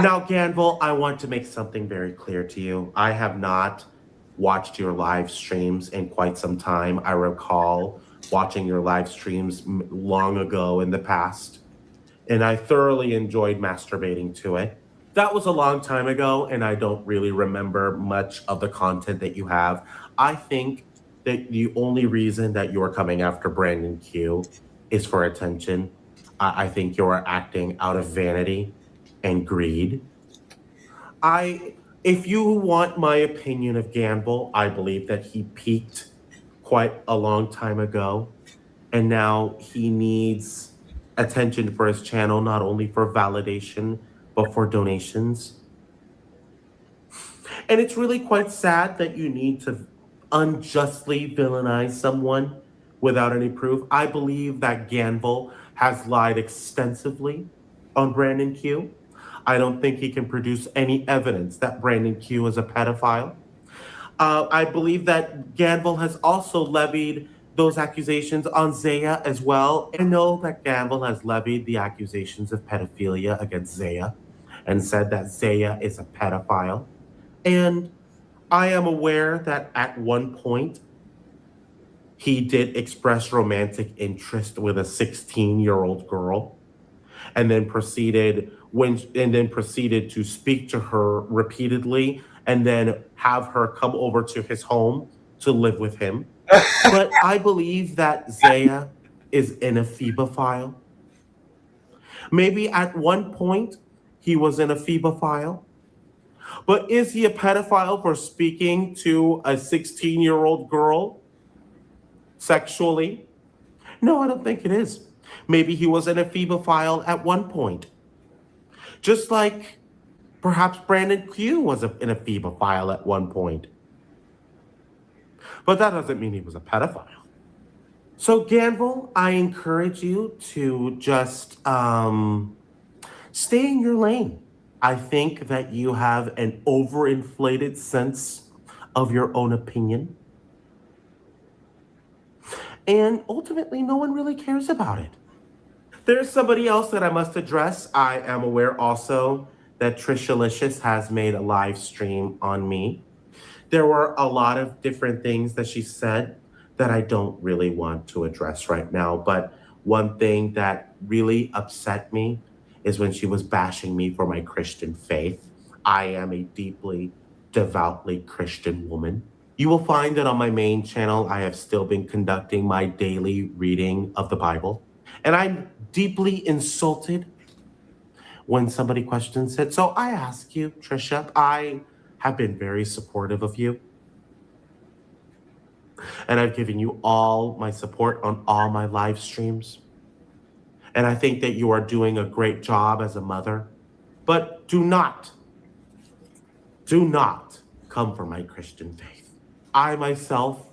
Now, Ganville, I want to make something very clear to you. I have not watched your live streams in quite some time. I recall watching your live streams long ago in the past, and I thoroughly enjoyed masturbating to it. that was a long time ago, and I don't really remember much of the content that you have. I think that the only reason that you're coming after Brandon Q is for attention. I think you're acting out of vanity and greed. If you want my opinion of Gamble, I believe that he peaked quite a long time ago, and now he needs attention for his channel, not only for validation, but for donations. And it's really quite sad that you need to unjustly villainize someone without any proof. I believe that Gamble has lied extensively on Brandon Q. I don't think he can produce any evidence that Brandon Q is a pedophile. I believe that Gamble has also levied those accusations on Zaya as well. I know that Gamble has levied the accusations of pedophilia against Zaya and said that Zaya is a pedophile. And I am aware that at one point he did express romantic interest with a 16-year-old girl, and then proceeded to speak to her repeatedly, and then have her come over to his home to live with him. But I believe that Zaya is an ephebophile. Maybe at one point he was an ephebophile. But is he a pedophile for speaking to a 16-year-old girl sexually? No, I don't think it is. Maybe he was an ephebophile at one point. Just like perhaps Brandon Q was an ephebophile at one point. But that doesn't mean he was a pedophile. So Gamble, I encourage you to just stay in your lane. I think that you have an overinflated sense of your own opinion. And ultimately, no one really cares about it. There's somebody else that I must address. I am aware also that Trishalicious has made a live stream on me. There were a lot of different things that she said that I don't really want to address right now. But one thing that really upset me is when she was bashing me for my Christian faith. I am a deeply, devoutly Christian woman. You will find that on my main channel, I have still been conducting my daily reading of the Bible. And I'm deeply insulted when somebody questions it. So I ask you, Trisha, I have been very supportive of you. And I've given you all my support on all my live streams. And I think that you are doing a great job as a mother. But do not come for my Christian faith. I myself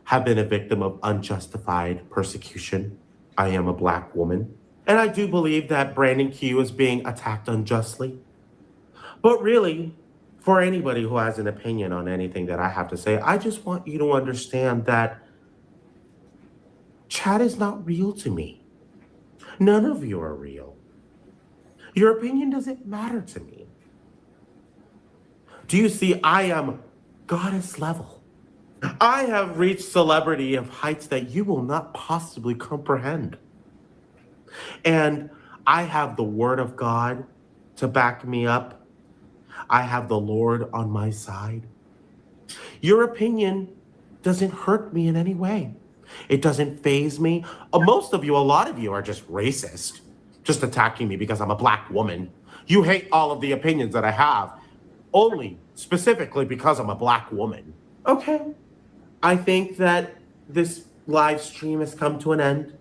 have been a victim of unjustified persecution. I am a Black woman. And I do believe that Brandon Q is being attacked unjustly. But really, for anybody who has an opinion on anything that I have to say, I just want you to understand that Chad is not real to me. None of you are real. Your opinion doesn't matter to me. Do you see, I am goddess level. I have reached celebrity of heights that you will not possibly comprehend. And I have the word of God to back me up. I have the Lord on my side. Your opinion doesn't hurt me in any way. It doesn't faze me. Most of you, a lot of you are just racist, just attacking me because I'm a Black woman. You hate all of the opinions that I have, only specifically because I'm a Black woman. Okay. I think that this live stream has come to an end.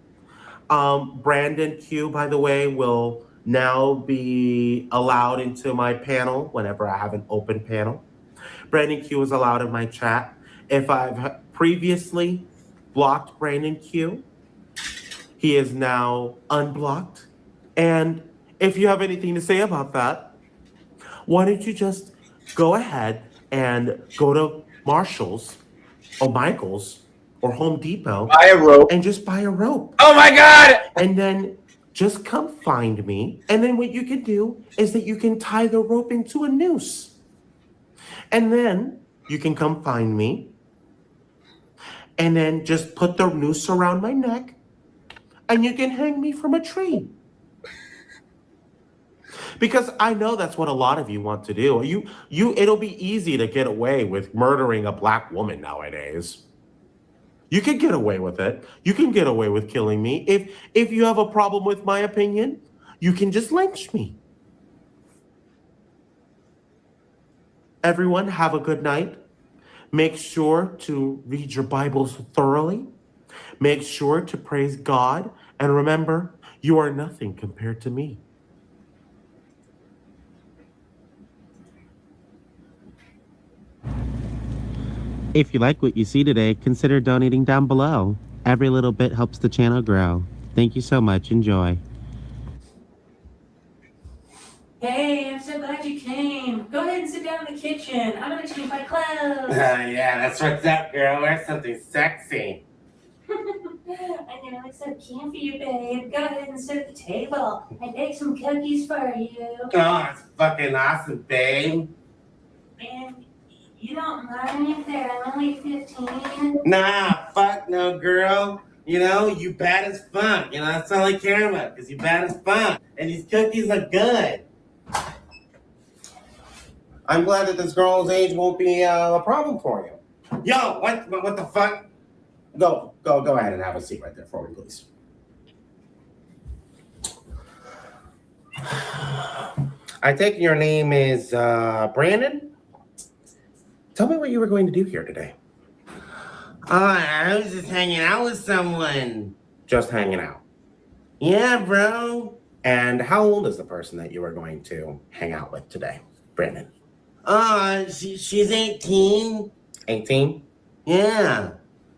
Brandon Q, by the way, will now be allowed into my panel whenever I have an open panel. Brandon Q is allowed in my chat. If I've previously blocked Brandon Q, he is now unblocked. And if you have anything to say about that, why don't you just go ahead and go to Marshall's or Michael's or Home Depot, buy a rope, and just buy a rope. Oh my God! And then just come find me. And then what you can do is that you can tie the rope into a noose. And then you can come find me. And then just put the noose around my neck. And you can hang me from a tree. Because I know that's what a lot of you want to do. It'll be easy to get away with murdering a black woman nowadays. You can get away with it. You can get away with killing me. If you have a problem with my opinion, you can just lynch me. Everyone, have a good night. Make sure to read your Bibles thoroughly. Make sure to praise God. And remember, you are nothing compared to me. If you like what you see today, consider donating down below. Every little bit helps the channel grow. Thank you so much. Enjoy. Hey, I'm so glad you came. Go ahead and sit down in the kitchen. I'm gonna change my clothes. Yeah, that's what's up, girl. Wear something sexy. I know, it's so cute for you, babe. Go ahead and sit at the table. I baked some cookies for you. Oh, that's fucking awesome, babe. And you don't mind if they're only 15? Nah, fuck no, girl. You know, you bad as fuck. You know, that's all I care about, because you bad as fuck. And these cookies are good. I'm glad that this girl's age won't be a problem for you. Yo, what the fuck? Go ahead and have a seat right there for me, please. I take your name is Brandon. Tell me what you were going to do here today. I was just hanging out with someone. Just hanging out. Yeah, bro. And how old is the person that you were going to hang out with today, Brandon? She's 18. 18? Yeah.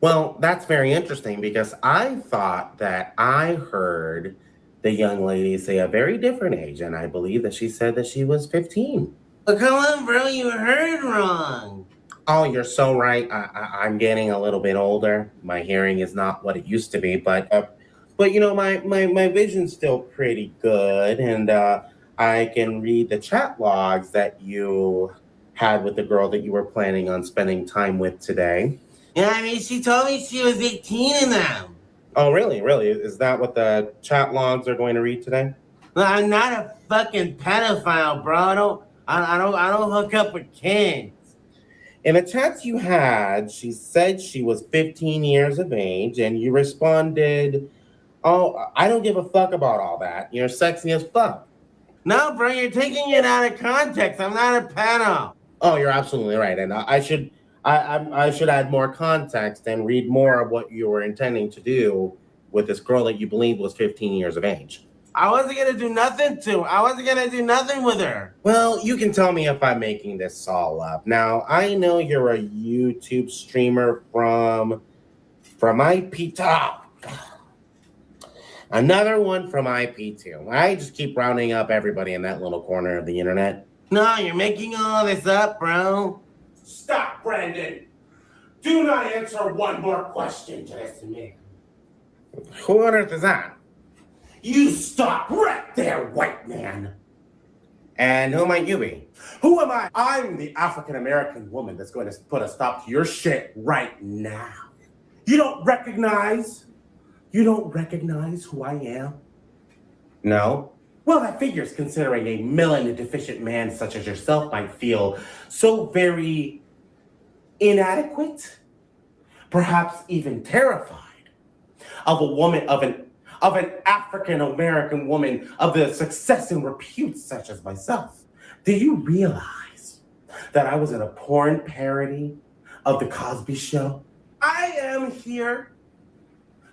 Well, that's very interesting because I thought that I heard the young lady say a very different age, and I believe that she said that she was 15. But come on, bro, you heard wrong. Oh, you're so right. I'm getting a little bit older. My hearing is not what it used to be, but you know, my vision's still pretty good, and I can read the chat logs that you had with the girl that you were planning on spending time with today. Yeah, I mean, she told me she was 18 in them. Oh, really? Really? Is that what the chat logs are going to read today? I'm not a fucking pedophile, bro. I don't hook up with kids. In the chats you had, she said she was 15 years of age, and you responded, oh, I don't give a fuck about all that. You're sexy as fuck. No, bro, you're taking it out of context. I'm not a pedo. Oh, you're absolutely right. And I should add more context and read more of what you were intending to do with this girl that you believed was 15 years of age. I wasn't going to do nothing with her. Well, you can tell me if I'm making this all up. Now, I know you're a YouTube streamer from IP Top. Another one from IP2. I just keep rounding up everybody in that little corner of the internet. No, you're making all this up, bro. Stop, Brandon. Do not answer one more question to this man. Who on earth is that? You stop right there, white man. And who might you be? Who am I? I'm the African-American woman that's going to put a stop to your shit right now. You don't recognize who I am? No? Well, that figures, considering a melanin-deficient man such as yourself might feel so very inadequate, perhaps even terrified of a woman, of an African-American woman of the success and repute such as myself. Do you realize that I was in a porn parody of The Cosby Show? I am here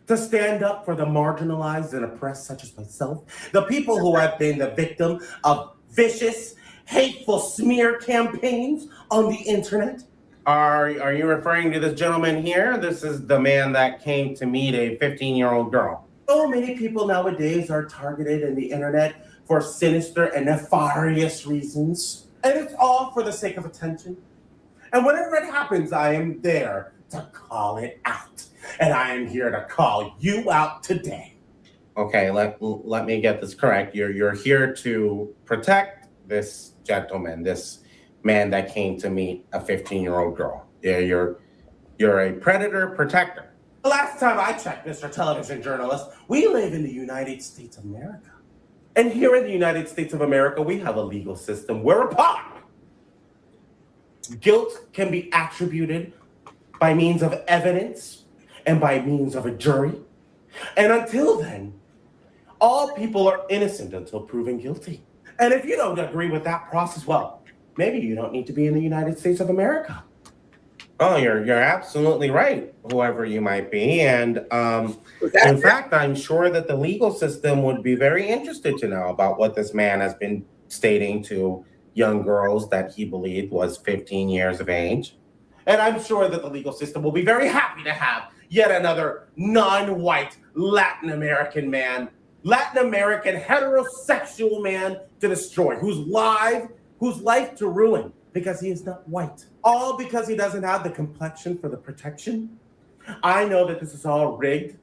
to stand up for the marginalized and oppressed such as myself, the people who have been the victim of vicious, hateful smear campaigns on the internet. Are you referring to this gentleman here? This is the man that came to meet a 15-year-old girl. So many people nowadays are targeted in the internet for sinister and nefarious reasons. And it's all for the sake of attention. And whenever it happens, I am there to call it out. And I am here to call you out today. Okay, let me get this correct. You're here to protect this gentleman, this man that came to meet a 15-year-old girl. Yeah, you're a predator protector. The last time I checked, Mr. Television Journalist, we live in the United States of America. And here in the United States of America, we have a legal system whereupon guilt can be attributed by means of evidence and by means of a jury. And until then, all people are innocent until proven guilty. And if you don't agree with that process, well, maybe you don't need to be in the United States of America. Oh, you're absolutely right, whoever you might be. And in fact, I'm sure that the legal system would be very interested to know about what this man has been stating to young girls that he believed was 15 years of age. And I'm sure that the legal system will be very happy to have yet another non-white Latin American man, Latin American heterosexual man to destroy, whose life to ruin because he is not white. All because he doesn't have the complexion for the protection. I know that this is all rigged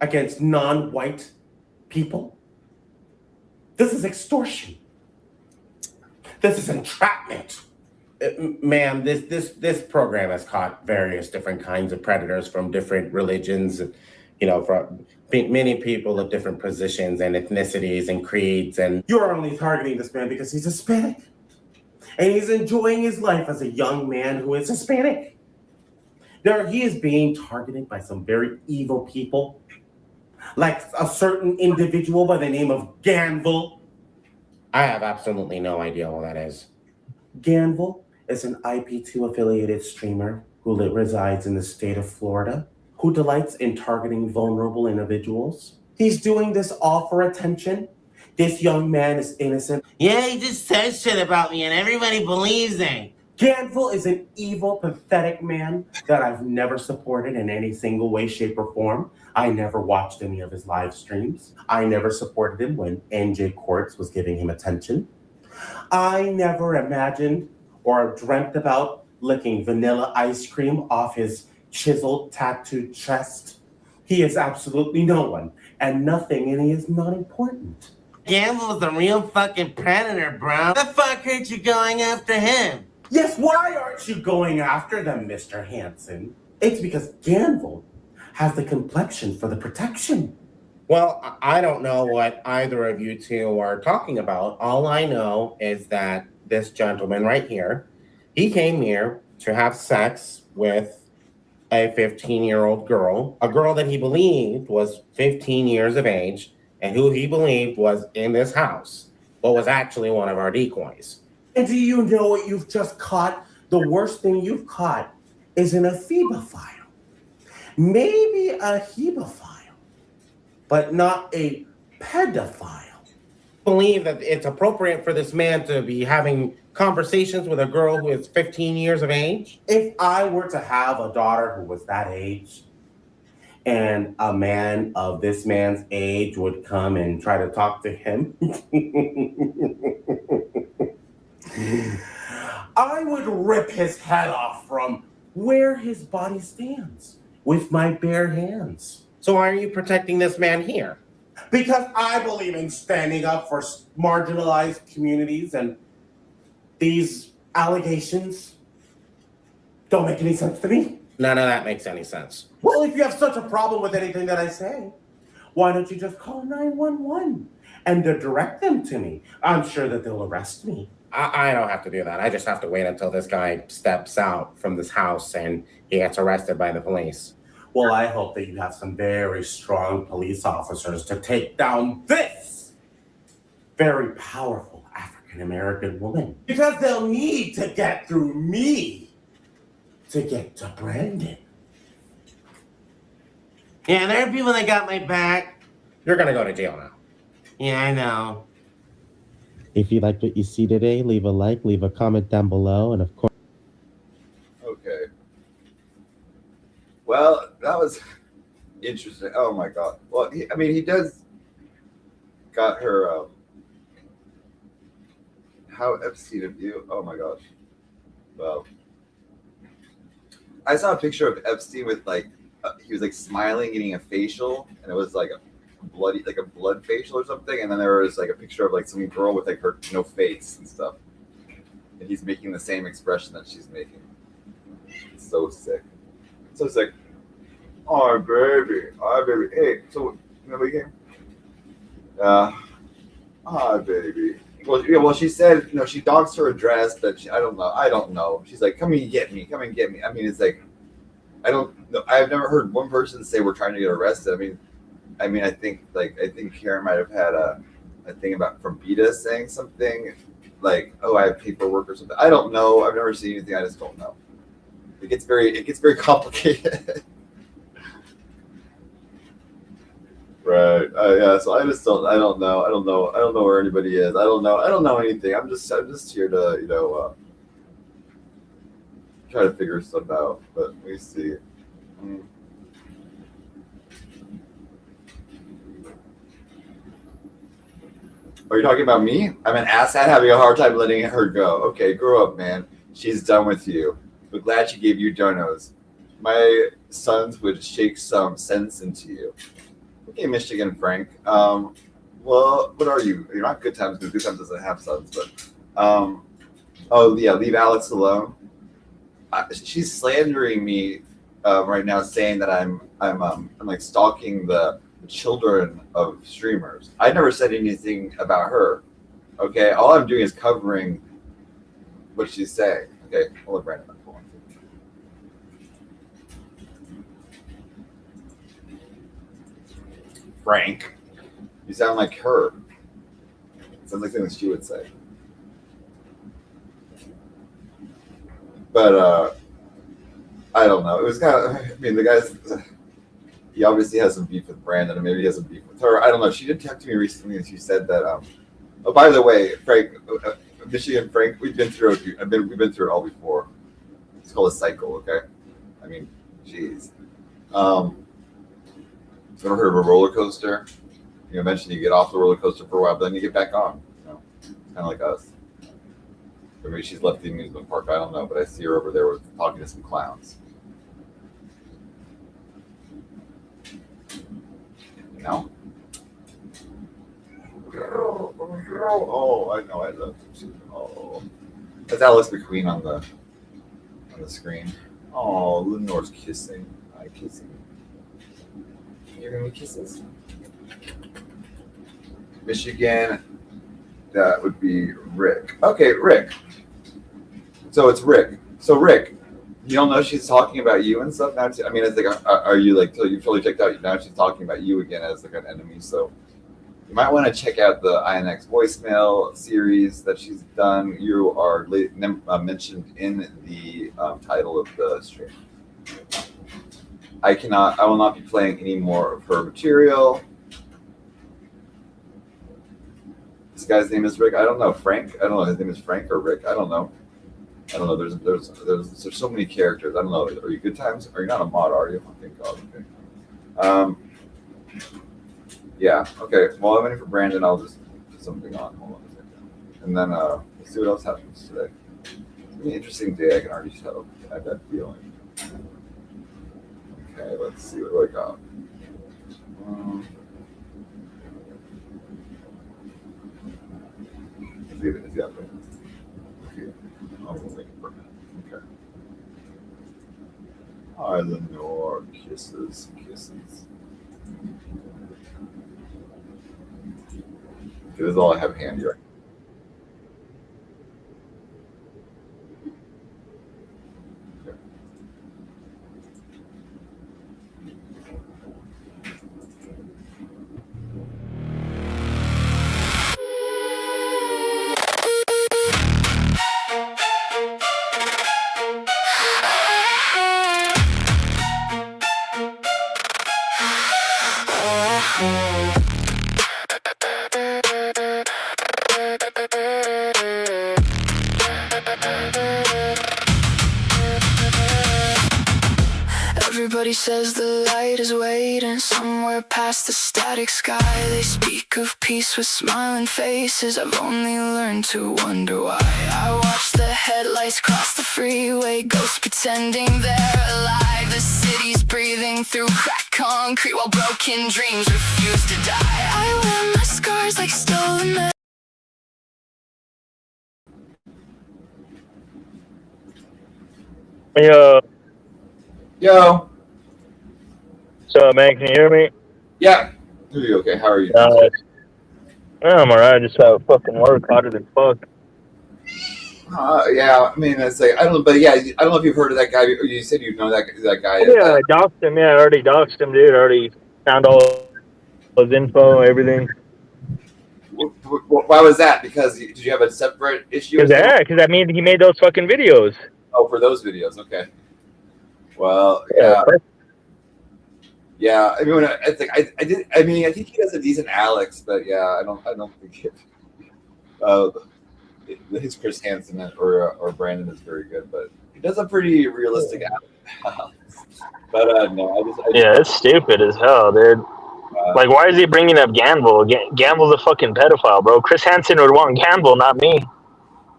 against non-white people. This is extortion. This is entrapment. Ma'am, this program has caught various different kinds of predators from different religions, from many people of different positions and ethnicities and creeds. And you're only targeting this man because he's Hispanic. And he's enjoying his life as a young man who is Hispanic. He is being targeted by some very evil people, like a certain individual by the name of Ganville. I have absolutely no idea who that is. Ganville is an IP2 affiliated streamer who resides in the state of Florida, who delights in targeting vulnerable individuals. He's doing this all for attention. This young man is innocent. Yeah, he just says shit about me and everybody believes him. Ganville is an evil, pathetic man that I've never supported in any single way, shape, or form. I never watched any of his live streams. I never supported him when NJ Quartz was giving him attention. I never imagined or dreamt about licking vanilla ice cream off his chiseled, tattooed chest. He is absolutely no one, and nothing, and he is not important. Gamble's a real fucking predator, bro. The fuck hurt you going after him? Yes, why aren't you going after them, Mr. Hansen? It's because Ganville has the complexion for the protection. Well, I don't know what either of you two are talking about. All I know is that this gentleman right here, he came here to have sex with a 15-year-old girl, a girl that he believed was 15 years of age, and who he believed was in this house, but was actually one of our decoys. And do you know what you've just caught? The worst thing you've caught is an ephebophile. Maybe a hebephile, but not a pedophile. Believe that it's appropriate for this man to be having conversations with a girl who is 15 years of age? If I were to have a daughter who was that age, and a man of this man's age would come and try to talk to him, I would rip his head off from where his body stands with my bare hands. So why are you protecting this man here? Because I believe in standing up for marginalized communities, and these allegations don't make any sense to me. None of that makes any sense. Well, if you have such a problem with anything that I say, why don't you just call 911 and direct them to me? I'm sure that they'll arrest me. I don't have to do that. I just have to wait until this guy steps out from this house and he gets arrested by the police. Well, I hope that you have some very strong police officers to take down this very powerful African-American woman. Because they'll need to get through me to get to Brandon. Yeah, there are people that got my back. You're gonna go to jail now. Yeah, I know. If you liked what you see today, leave a like, leave a comment down below, and of course... Okay. Well, that was interesting. Oh my God. Well, he does got her, how Epstein of you? Oh my gosh. Well, I saw a picture of Epstein with he was smiling, eating a facial, and it was like a bloody, like a blood facial or something. And then there was a picture of some girl with her no face and stuff. And he's making the same expression that she's making. It's so sick. So sick. Oh baby, hey. So remember you came? Oh, baby. Well, yeah, well, she said, she doxed her address, but I don't know. She's like, come and get me. I mean, it's like, I don't know. I've never heard one person say we're trying to get arrested. I mean, I think Karen might have had a thing about from Beta saying something like, oh, I have paperwork or something. I don't know. I've never seen anything. I just don't know. It gets very complicated. Right. Yeah. So I don't know where anybody is. I don't know anything. I'm just here to, try to figure stuff out. But let me see. Are you talking about me? I'm an asshat having a hard time letting her go. Okay, grow up, man. She's done with you. But glad she gave you donos. My sons would shake some sense into you. Okay, Michigan Frank. Well, what are you? You're not Good Times because Good Times doesn't have sons, but oh yeah, leave Alex alone. She's slandering me right now, saying that I'm like stalking the children of streamers. I never said anything about her. Okay, all I'm doing is covering what she's saying. Okay, hold on, Brandon. Frank, you sound like her. Sounds like something she would say. But I don't know. It was kind of. I mean, the guy's. He obviously has some beef with Brandon, and maybe he has some beef with her. I don't know. She did talk to me recently, and she said that. Oh, by the way, Frank, Michigan Frank, we've been through it. We've been through it all before. It's called a cycle, okay? I mean, jeez. Ever heard of a roller coaster? Eventually you get off the roller coaster for a while, but then you get back on. Kind of like us. Or maybe she's left the amusement park. I don't know, but I see her over there talking to some clowns. No. Oh, I know. I love you. Oh, that's Alex McQueen on the screen. Oh, Lenore's kissing. I'm kissing. You're gonna be kisses. Michigan. That would be Rick. Okay, Rick. So it's Rick. So Rick, you don't know she's talking about you and stuff now. I mean, it's like, are you like, till you've totally checked out? Now she's talking about you again as like an enemy. So you might want to check out the INX voicemail series that she's done. You are mentioned in the title of the stream. I will not be playing any more of her material. This guy's name is Rick. I don't know. Frank. I don't know. His name is Frank or Rick. I don't know. There's so many characters. I don't know. Are you Good Times? Are you not a mod? Are you? Oh, thank God. Okay. Yeah. Okay. Well, I'm waiting for Brandon. I'll just put something on. Hold on a second. And then we'll see what else happens today. It's gonna be an interesting day. I can already tell. I have that feeling. Okay, let's see what do I got. Is he up there? Okay. I'll make it for a minute. Okay. Hi, Lenore. Kisses. Okay, this is all I have handy right now. Everybody says the light is waiting somewhere past the static sky. They speak of peace with smiling faces. I've only learned to wonder why. I watch the headlights cross the freeway, ghosts pretending they're alive. The city's breathing through cracked concrete while broken dreams refuse to die. I wear my scars like stolen memories. Yo. So, man, can you hear me? Yeah. Okay. How are you? I'm alright. Just out fucking work, hotter than fuck. Yeah, I mean, it's like I don't know, but yeah, I don't know if you've heard of that guy. You said you know that guy. Yeah, I doxed him. Yeah, I already doxed him, dude. I already found all his info, everything. Why was that? Because did you have a separate issue? Because I mean, he made those fucking videos. Oh, for those videos, okay. Well, yeah. Yeah, I mean, I think I did. I mean, I think he does a decent Alex, but yeah, I don't think his Chris Hansen or Brandon is very good, but he does a pretty realistic Alex. But no, Yeah, it's stupid as hell, dude. Like, why is he bringing up Gamble? Gamble's a fucking pedophile, bro. Chris Hansen would want Gamble, not me.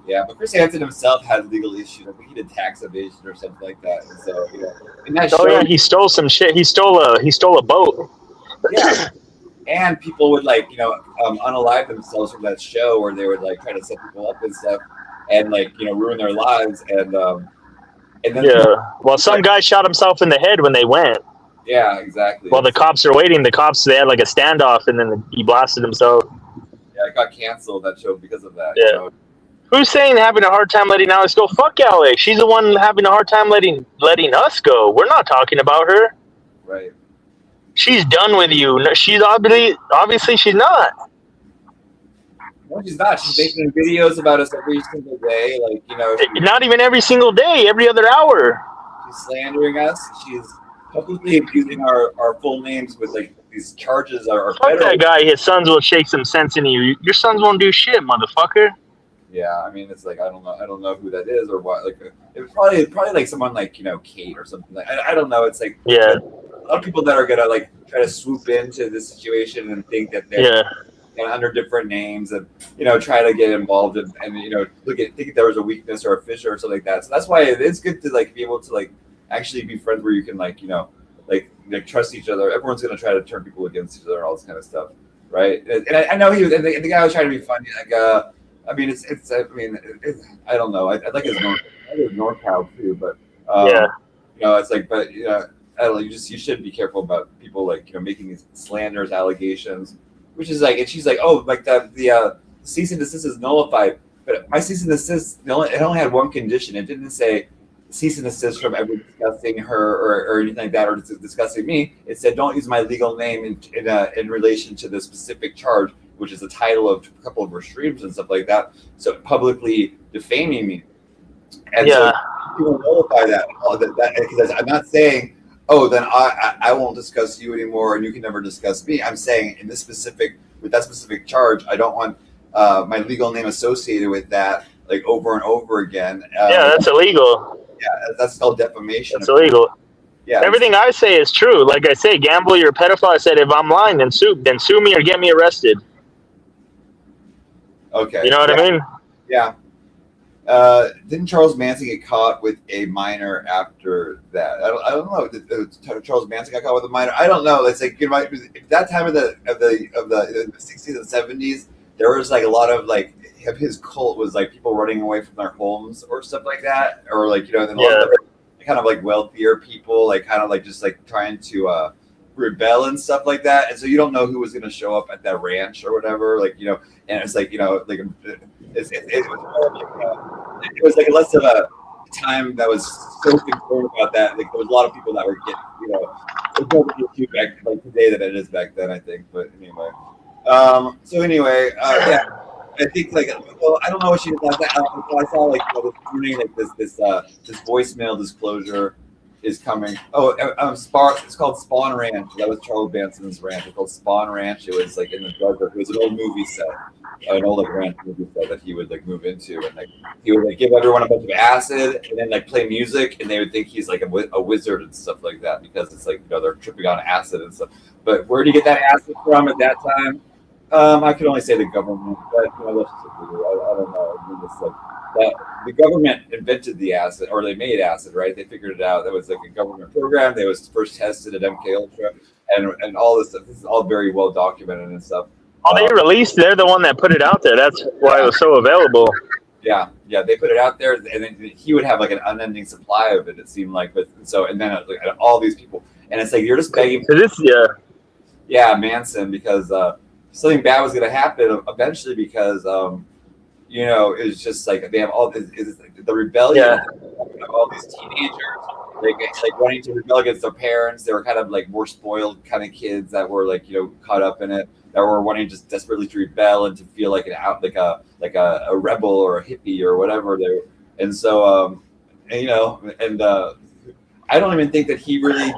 Yeah, but Chris Hansen himself had legal issues. I think he did tax evasion or something like that. And so, you know, in that show, yeah, he stole some shit. He stole a boat. Yeah, and people would unalive themselves from that show, where they would like try to set people up and stuff, and ruin their lives. And then well, some guy shot himself in the head when they went. Yeah, exactly. While the cops are waiting, they had like a standoff, and then he blasted himself. Yeah, it got canceled, that show, because of that. Yeah. You know? Who's saying having a hard time letting Alex go? Fuck Alex. She's the one having a hard time letting us go. We're not talking about her. Right. She's done with you. She's obviously she's not. No, she's not. She's making videos about us every single day. Not even every single day. Every other hour. She's slandering us. She's publicly abusing our full names with these charges. Fuck that guy. His sons will shake some sense into you. Your sons won't do shit, motherfucker. Yeah, I mean, it's like I don't know who that is or what. Like, it was probably like someone Kate or something. I don't know. It's like a lot of people that are gonna try to swoop into this situation and think that they're under different names and try to get involved and think there was a weakness or a fissure or something like that. So that's why it's good to be able to actually be friends where you can trust each other. Everyone's gonna try to turn people against each other and all this kind of stuff, right? And I know he was. And the guy was trying to be funny. I mean, I don't know. I like his NorCal too, but it's like, but I don't know. You should be careful about people making these slanders allegations, which is and she's like, oh, the cease and desist is nullified, but my cease and desist it only had one condition. It didn't say cease and desist from ever discussing her or anything like that, or discussing me. It said don't use my legal name in relation to the specific charge, which is the title of a couple of her streams and stuff like that. So publicly defaming me. And so people nullify that because I'm not saying, oh, then I won't discuss you anymore and you can never discuss me. I'm saying with that specific charge, I don't want my legal name associated with that over and over again. That's illegal. Yeah, that's called defamation. That's illegal. Yeah, everything I say is true. Like I say, Gamble, you're a pedophile. I said if I'm lying, then sue me or get me arrested. Okay. You know what I mean? Yeah. Didn't Charles Manson get caught with a minor after that? I don't know. Did Charles Manson got caught with a minor? I don't know. It's that time of the 60s and 70s, there was a lot of his cult was people running away from their homes or stuff like that, or then a lot of kind of wealthier people just trying to rebel and stuff like that, and so you don't know who was going to show up at that ranch or whatever, and it's it was less of a time that was so concerned about that. There was a lot of people that were getting it's more of an issue back today than it is back then, I think. But anyway, I think I don't know what she did last night. I saw this morning this voicemail disclosure is coming. Oh, it's called Spawn Ranch. That was Charles Manson's ranch. It's called Spawn Ranch. It was in the desert. It was an old movie set, an old ranch movie set that he would move into, and he would give everyone a bunch of acid and then play music, and they would think he's a wizard and stuff like that because it's they're tripping on acid and stuff. But where do you get that acid from at that time? I could only say the government, but let's just I don't know. The government invented the acid, or they made acid, right? They figured it out. That was a government program. They was first tested at MK Ultra, and all this stuff. This is all very well documented and stuff. Oh, they released. They're the one that put it out there. That's why it was so available. Yeah, they put it out there, and then he would have an unending supply of it. It seemed like, and then all these people, and it's you're just begging. Manson, because something bad was going to happen eventually because you know, it's just like they have all this the rebellion of all these teenagers like wanting to rebel against their parents. They were kind of like more spoiled kind of kids that were like, you know, caught up in it, that were wanting just desperately to rebel and to feel like a rebel or a hippie or whatever they were. And so and, you know, and I don't even think that he really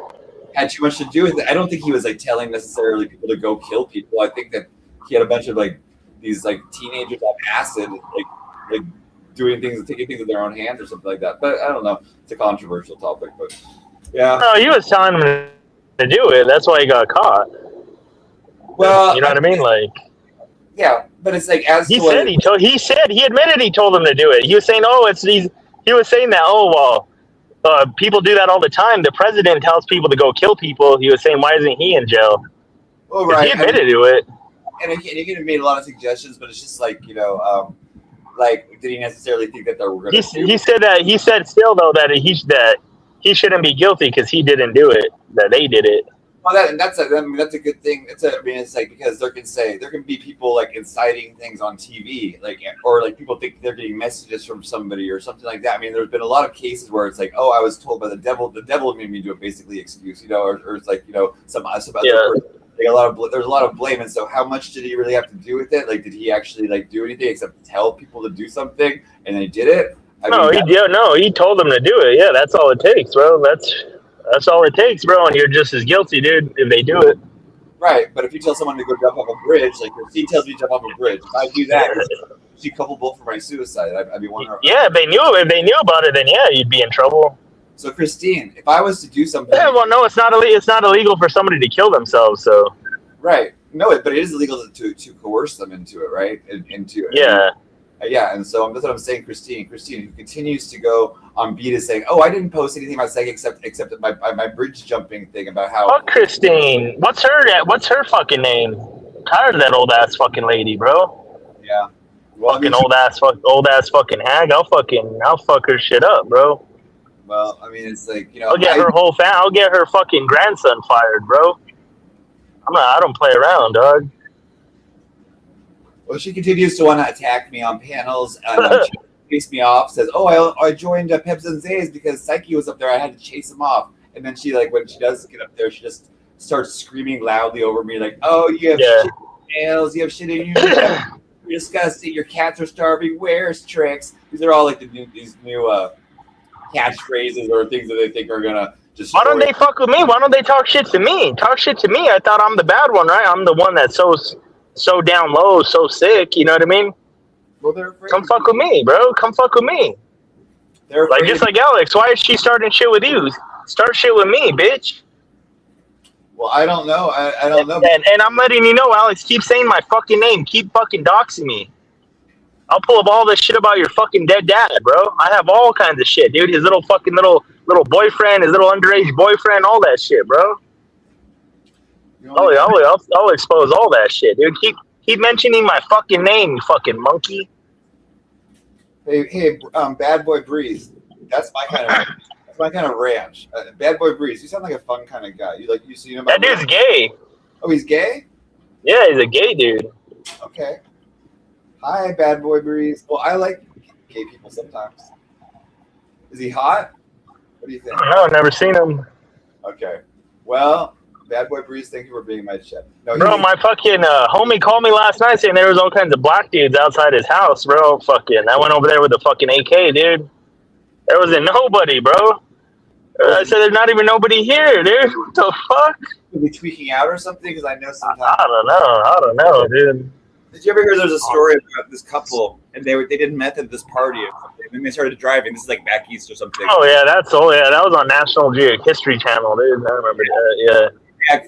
had too much to do with it. I don't think he was like telling necessarily people to go kill people. I think that he had a bunch of like these like teenagers on acid, like doing things, taking things in their own hands or something like that. But I don't know. It's a controversial topic, but yeah. No, he was telling him to do it. That's why he got caught. Well, you know what I mean? Like, yeah, but it's like as he said he admitted he told him to do it. He was saying, oh, it's these. He was saying that, oh well, people do that all the time. The president tells people to go kill people. He was saying, why isn't he in jail? Oh, right. He admitted to it. And he could have made a lot of suggestions, but it's just like, you know, like, did he necessarily think that they were going to? He said still though that he shouldn't be guilty because he didn't do it. That they did it. Well, that's a good thing. It's like because there can be people like inciting things on TV, like, or like people think they're getting messages from somebody or something like that. I mean, there's been a lot of cases where it's like, oh, I was told by the devil made me do it, basically excuse, you know, or it's like, you know, some other person. There's a lot of blame, and so how much did he really have to do with it? Like, did he actually like do anything except tell people to do something, and they did it? He told them to do it. Yeah, that's all it takes, bro. That's all it takes, bro. And you're just as guilty, dude, if they do it. Right, but if you tell someone to go jump off a bridge, like Christine tells me to jump off a bridge, if I do that, is she culpable for my suicide? I'd be wondering. Yeah, if they knew about it, then yeah, you'd be in trouble. So Christine, if I was to do something, yeah, well, no, it's not illegal for somebody to kill themselves. So, right, no, but it is illegal to coerce them into it, right? Into it. Yeah, and so that's what I'm saying, Christine, who continues to go on beat is saying, "Oh, I didn't post anything about sex except my bridge jumping thing about how." Fuck Christine. What's her fucking name? Tired of that old ass fucking lady, bro. Yeah. Well, fucking old ass fucking hag. I'll fuck her shit up, bro. Well, I mean, it's like, you know, I'll get her fucking grandson fired, bro. I don't play around, dog. Well, she continues to want to attack me on panels. She chased me off. Says, "Oh, I joined Peps and Zays because Psyche was up there. I had to chase him off." And then she, like, when she does get up there, she just starts screaming loudly over me, like, "Oh, you have shit in your nails. You have shit in your nails. You're disgusting. Your cats are starving. Where's Tricks?" These are all like these new catchphrases or things that they think are gonna just. Why don't they fuck with me? Why don't they talk shit to me? Talk shit to me. I thought I'm the bad one, right? I'm the one that's so down low, so sick. You know what I mean? Well, they're afraid. Come fuck with me, bro. Come fuck with me. They're like just like Alex. Why is she starting shit with you? Start shit with me, bitch. Well, I don't know. I don't know. And I'm letting you know, Alex. Keep saying my fucking name. Keep fucking doxing me. I'll pull up all this shit about your fucking dead dad, bro. I have all kinds of shit, dude. His little fucking little boyfriend, his little underage boyfriend, all that shit, bro. I'll expose all that shit, dude. Keep mentioning my fucking name, you fucking monkey. Hey, Bad Boy Breeze. That's my kind of ranch. Bad Boy Breeze. You sound like a fun kind of guy. You seen him? That dude's gay. Oh, he's gay? Yeah, he's a gay dude. Okay. Hi, Bad Boy Breeze. Well, I like gay people sometimes. Is he hot? What do you think? No, I've never seen him. Okay. Well, Bad Boy Breeze, thank you for being my chef. No, bro, my fucking homie called me last night saying there was all kinds of black dudes outside his house, bro. Fucking, I went over there with a fucking AK, dude. There wasn't nobody, bro. I said there's not even nobody here, dude. What the fuck? Are they tweaking out or something? Because I know sometimes. I don't know, dude. Did you ever hear there's a story about this couple and they did meth at this party or something, and then they started driving? This is like back east or something. Oh yeah, that was on National Geographic History Channel, dude. I remember that. Yeah.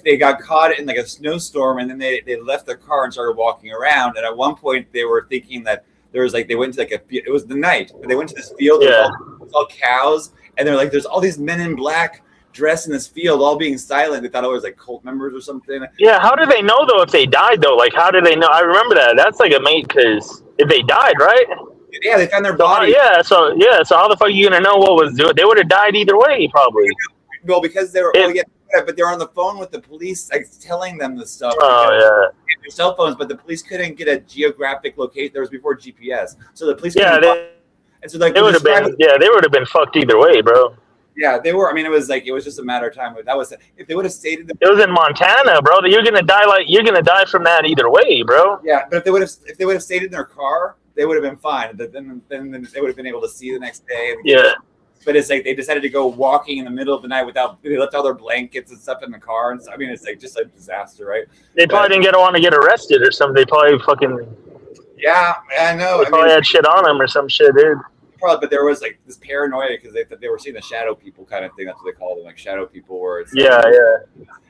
They got caught in like a snowstorm, and then they left their car and started walking around. And at one point, they were thinking that there was like they went to like it was the night, but they went to this field. Yeah. It was all cows, and they're like, there's all these men in black dressed in this field, all being silent. They thought it was like cult members or something. Yeah. How do they know though if they died though? Like, how do they know? I remember that. That's like a mate because if they died, right? Yeah, they found their body. So how the fuck are you gonna know what was doing? They would have died either way, probably. Well, because they were. but they're on the phone with the police, like telling them the stuff. Oh yeah. Their cell phones, but the police couldn't get a geographic location. There was before GPS, so the police. Yeah, and so like they would have been. Yeah, they would have been fucked either way, bro. Yeah, they were. I mean, it was just a matter of time. But that was if they would have stayed in the. It was in Montana, bro. You're gonna die from that either way, bro. Yeah, but if they would have stayed in their car, they would have been fine. Then they would have been able to see the next day. Yeah. But it's like they decided to go walking in the middle of the night they left all their blankets and stuff in the car. And so, I mean, it's like just a disaster, right? They probably didn't want to get arrested or something. They probably fucking. Yeah, I know. They probably had shit on them or some shit, dude. Probably, but there was like this paranoia because they were seeing the shadow people kind of thing. That's what they call them, like shadow people, where it's yeah.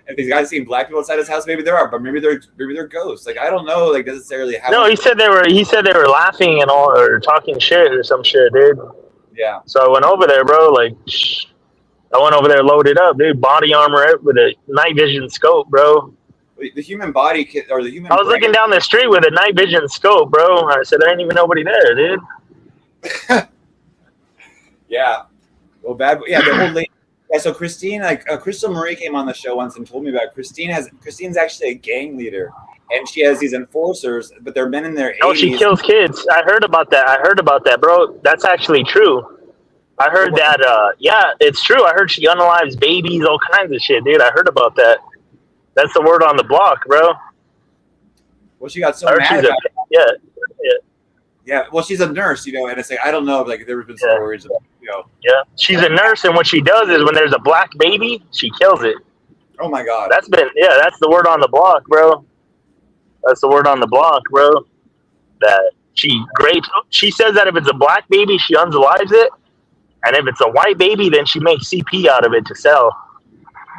If these guys seen black people outside his house, maybe there are, but maybe they're ghosts. Like I don't know, like necessarily how. No, he said they were laughing and all or talking shit or some shit, dude. Yeah. So I went over there, bro. Like, I went over there loaded up, dude. Body armor with a night vision scope, bro. The human body or the human. I was looking down the street with a night vision scope, bro. I said, there ain't even nobody there, dude. Yeah. Well, bad. Yeah, the old lady. Yeah, so Christine, like Crystal Marie came on the show once and told me about it. Christine's actually a gang leader, and she has these enforcers, but they're men in their 80s. Oh, she kills kids. I heard about that, bro. That's actually true. I heard that. Yeah, it's true. I heard she unalives babies, all kinds of shit, dude. I heard about that. That's the word on the block, bro. Well, she got so mad about it. Yeah. Yeah, well, she's a nurse, and it's like I don't know, like there have been stories, Yeah, she's a nurse, and what she does is when there's a black baby, she kills it. Oh my god. That's the word on the block, bro. That's the word on the block, bro. That she says that if it's a black baby, she unalives it, and if it's a white baby, then she makes CP out of it to sell.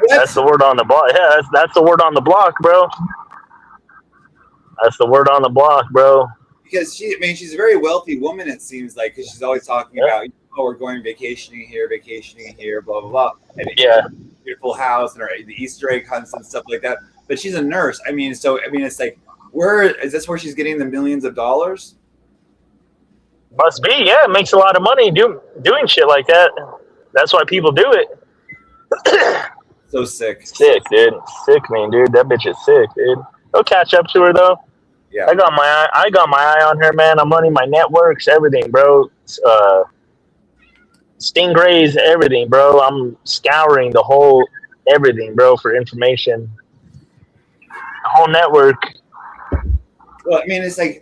What? That's the word on the block. Yeah, that's the word on the block, bro. That's the word on the block, bro. Because she's a very wealthy woman, it seems like, because she's always talking about, we're going vacationing here, blah, blah, blah. And beautiful house and the Easter egg hunts and stuff like that. But she's a nurse. It's like, is this where she's getting the millions of dollars? Must be, yeah. It makes a lot of money doing shit like that. That's why people do it. So sick. Sick, dude. Sick, man, dude. That bitch is sick, dude. I'll catch up to her, though. Yeah. I got my eye on her, man. I'm running my networks, everything, bro. Stingrays, everything, bro. I'm scouring the whole everything, bro, for information. The whole network. Well, I mean, it's like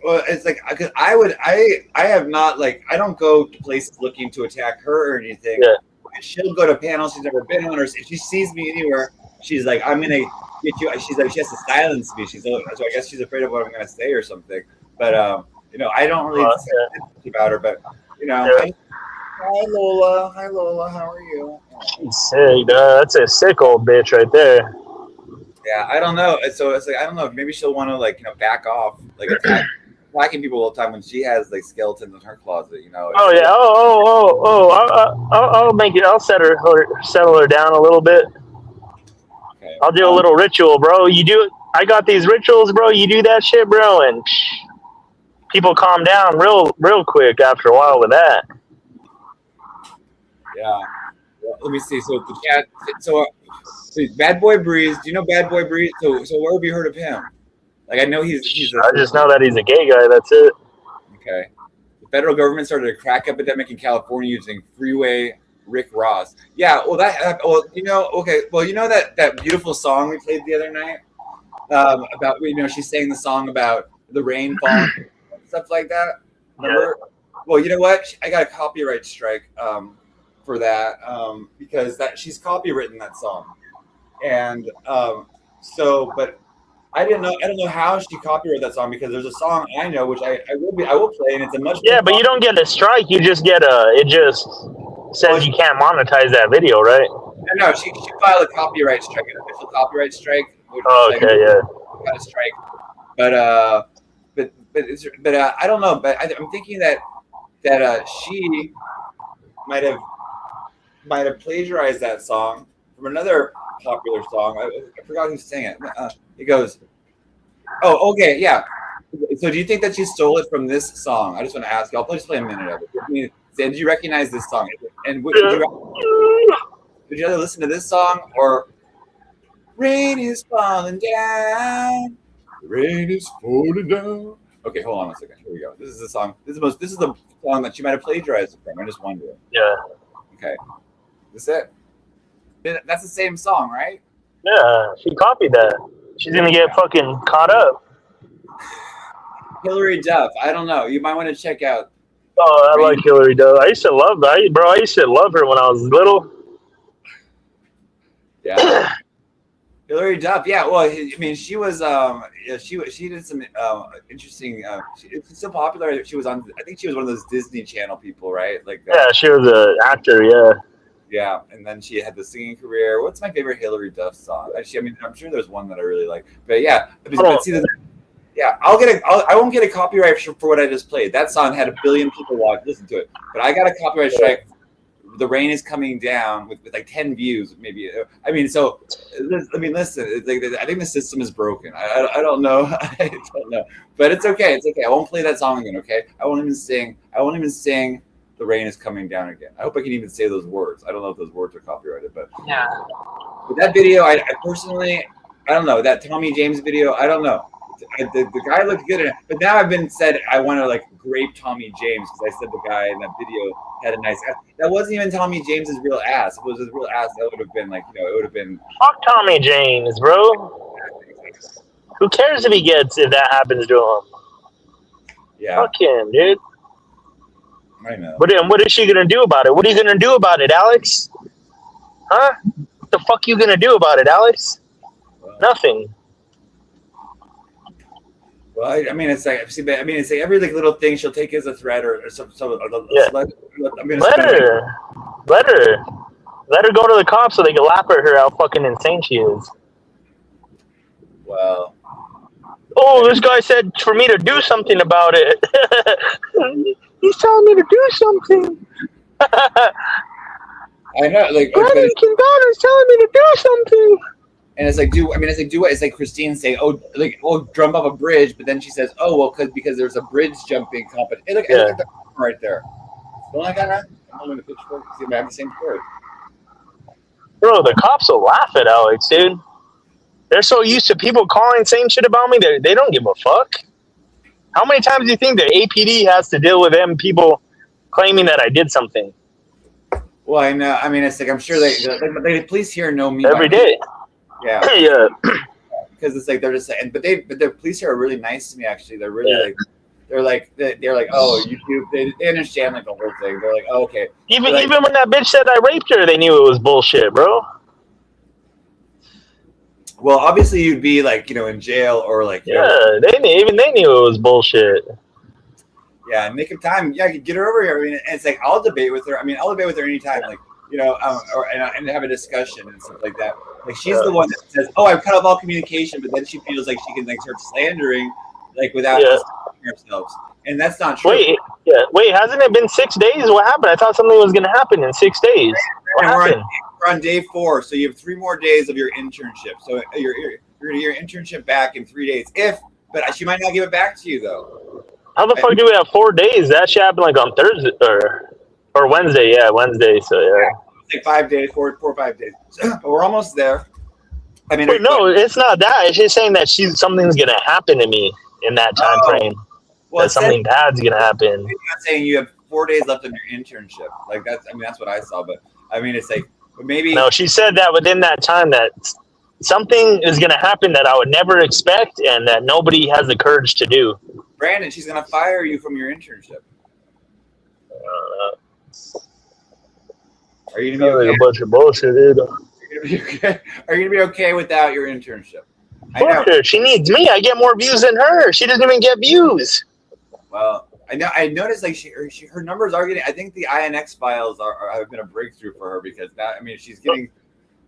because I have not I don't go to places looking to attack her or anything. Yeah. She'll go to panels she's never been on, or if she sees me anywhere, she's like, I'm gonna get you. She's like, she has to silence me. So I guess she's afraid of what I'm gonna say or something. But I don't really think about her. But hi Lola, how are you? She's sick, that's a sick old bitch right there. Yeah, I don't know. So it's like I don't know. Maybe she'll want to back off, attacking people all the time when she has skeletons in her closet. Oh yeah. I'll make it. I'll settle her down a little bit. Okay. I'll do a little ritual, bro. I got these rituals, bro. You do that shit, bro, and people calm down real quick after a while with that. Yeah. Well, let me see. So the cat. So Bad Boy Breeze. Do you know Bad Boy Breeze? So where have you heard of him? I know he's. I just know that he's a gay guy. That's it. Okay. The federal government started a crack epidemic in California using Freeway Rick Ross. Yeah. Well, okay. Well, that beautiful song we played the other night about she sang the song about the rain falling, stuff like that. Remember? Yeah. Well, you know what? I got a copyright strike for that because she's copywritten that song, and but. I don't know how she copyrighted that song because there's a song I know which I will play and it's a much. Yeah, but you don't get a strike. You just get it just says you can't monetize that video, right? No, she filed a copyright strike, an official copyright strike. Which got a strike, but I don't know. But I'm thinking that she might have plagiarized that song from another popular song. I forgot who sang it. It goes, oh, okay, yeah. So do you think that she stole it from this song? I just want to ask you. I'll just play a minute of it. Did you recognize this song? And would you rather listen to this song or Rain is falling down. Rain is falling down. Okay, hold on a second. Here we go. This is the song. This is the song that she might have plagiarized from. I'm just wondering. Yeah. Okay. This is it. That's the same song, right? Yeah, she copied that. She's gonna get fucking caught up. Hillary Duff. I don't know. You might want to check out. Oh, I like Hillary Duff. I used to love that, bro. I used to love her when I was little. Yeah. Hillary Duff. Yeah. Well, I mean, she was. She did some interesting. It's so popular. She was on. I think she was one of those Disney Channel people, right? Like. Yeah, she was an actor. Yeah. Yeah, and then she had the singing career. What's my favorite Hillary Duff song? Actually, I mean, I'm sure there's one that I really like. But yeah, but see, yeah, I won't get a copyright for what I just played. That song had 1 billion people listen to it, but I got a copyright strike. The Rain is Coming Down with like 10 views, maybe. I mean, so I mean, listen. It's like, I think the system is broken. I don't know. I don't know, but it's okay. It's okay. I won't play that song again. Okay, I won't even sing. The rain is coming down again. I hope I can even say those words. I don't know if those words are copyrighted, but yeah. But that video, I personally, I don't know. That Tommy James video, I don't know. The guy looked good in it, but now I've been said I want to like grape Tommy James because I said the guy in that video had a nice ass. That wasn't even Tommy James's real ass. If it was his real ass, that would have been like, it would have been. Fuck Tommy James, bro. Who cares if that happens to him? Yeah. Fuck him, dude. I know. But then what is she gonna do about it? What are you gonna do about it, Alex? Huh? What the fuck you gonna do about it, Alex? Nothing. Well, I mean, it's like it's like every like little thing she'll take as a threat or some. Yeah. Let her go to the cops so they can laugh at her how fucking insane she is. Well. Oh, this guy said for me to do something about it. He's telling me to do something. I know, like Brandon Quintana's telling me to do something. And it's like, do what? It's like Christine saying, jump off a bridge, but then she says, oh, well, because there's a bridge jumping competition. Hey, look at the right there. Don't I got that? I'm holding the pitchfork. See, I have the same story. Bro, the cops will laugh at Alex, dude. They're so used to people saying shit about me, they don't give a fuck. How many times do you think the APD has to deal with them people claiming that I did something? Well, I know. I mean, it's like I'm sure the police here know me every day. Yeah. Yeah. Because it's like they're just saying, but the police here are really nice to me. Actually, they're really they're like, oh, you do. They understand like the whole thing. They're like, oh, okay. Even when that bitch said I raped her, they knew it was bullshit, bro. Well, obviously you'd be like, in jail or like. They knew it was bullshit. Yeah, nick of time. Yeah, get her over here. I mean, it's like I'll debate with her. I mean, I'll debate with her anytime, like and have a discussion and stuff like that. Like she's the one that says, "Oh, I've cut off all communication," but then she feels like she can like start slandering, like without stopping ourselves, and that's not true. Wait, hasn't it been 6 days? What happened? I thought something was going to happen in 6 days. What happened? We're on day 4, so you have 3 more days of your internship. So you're going to get your internship back in 3 days. But she might not give it back to you though. How the fuck do we have 4 days? That should happen like on Thursday or Wednesday. Yeah, Wednesday. So yeah. It's like 5 days, 4 or 5 days. But we're almost there. I mean, no, it's not that. It's just saying that something's gonna happen to me in that time frame. Well, that something bad's gonna happen. I'm not saying you have 4 days left of your internship. Like that's. I mean, that's what I saw. But I mean, it's like maybe. No, she said that within that time that something is gonna happen that I would never expect and that nobody has the courage to do. Brandon, she's gonna fire you from your internship. Are you gonna be okay? A bunch of bullshit, dude. Are you gonna be okay without your internship? Fuck her. She needs me. I get more views than her. She doesn't even get views. Well, I know. I noticed like her numbers are getting. I think the INX files have been a breakthrough for her because now, I mean, she's getting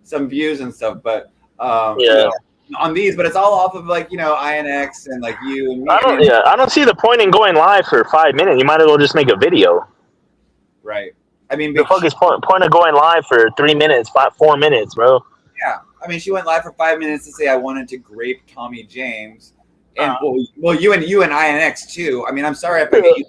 some views and stuff, but on these, but it's all off of like INX and like you and me. I don't see the point in going live for 5 minutes. You might as well just make a video. Right. I mean, the fuck is point of going live for 3 minutes, 4 minutes, bro? Yeah, I mean, she went live for 5 minutes to say I wanted to grape Tommy James, and well, you and INX too. I mean, I'm sorry if I get you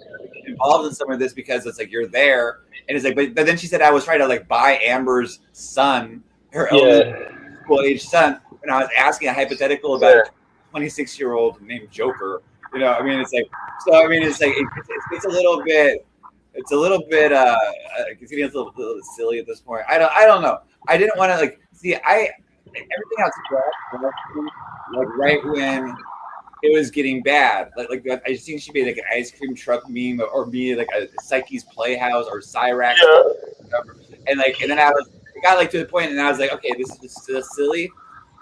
involved in some of this because it's like you're there, and it's like, but then she said I was trying to like buy Amber's son, her own school age son. when I was asking a hypothetical about a 26-year-old named Joker. You know, I mean, it's like, so I mean, it's like it's a little bit, it's getting a little silly at this point. I don't know. I didn't want to like see. Everything else like right when it was getting bad. Like I just think she'd be like an ice cream truck meme, or be like a Psyche's Playhouse or Cyrax, and then it got like to the point, and I was like, okay, this is just silly.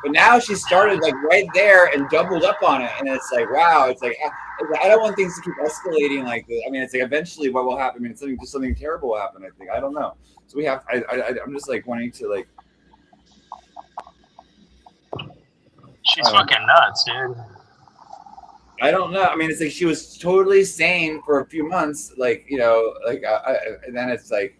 But now she started like right there and doubled up on it, and it's like, wow, it's like I don't want things to keep escalating like this. I mean, it's like eventually what will happen? I mean, something terrible will happen. I think I don't know. So we have. I'm just like wanting to like. She's fucking nuts, dude. I don't know. I mean, it's like she was totally sane for a few months, like, you know, like, and then it's like,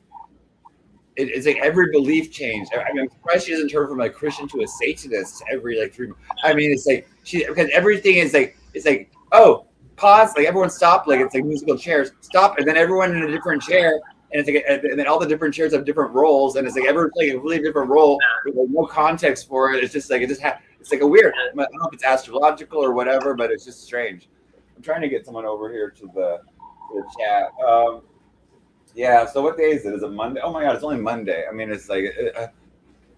it's like every belief changed. I mean, I'm surprised she doesn't turn from like Christian to a Satanist every like 3 months. I mean, it's like because everything is like, it's like, oh, pause, like everyone stop, like it's like musical chairs, stop, and then everyone in a different chair, and it's like, and then all the different chairs have different roles, and it's like everyone's playing a really different role with like no context for it. It's just like it's like a weird. I don't know if it's astrological or whatever, but it's just strange. I'm trying to get someone over here to the chat. Yeah. So what day is it? Is it Monday? Oh my God, it's only Monday. I mean, it's like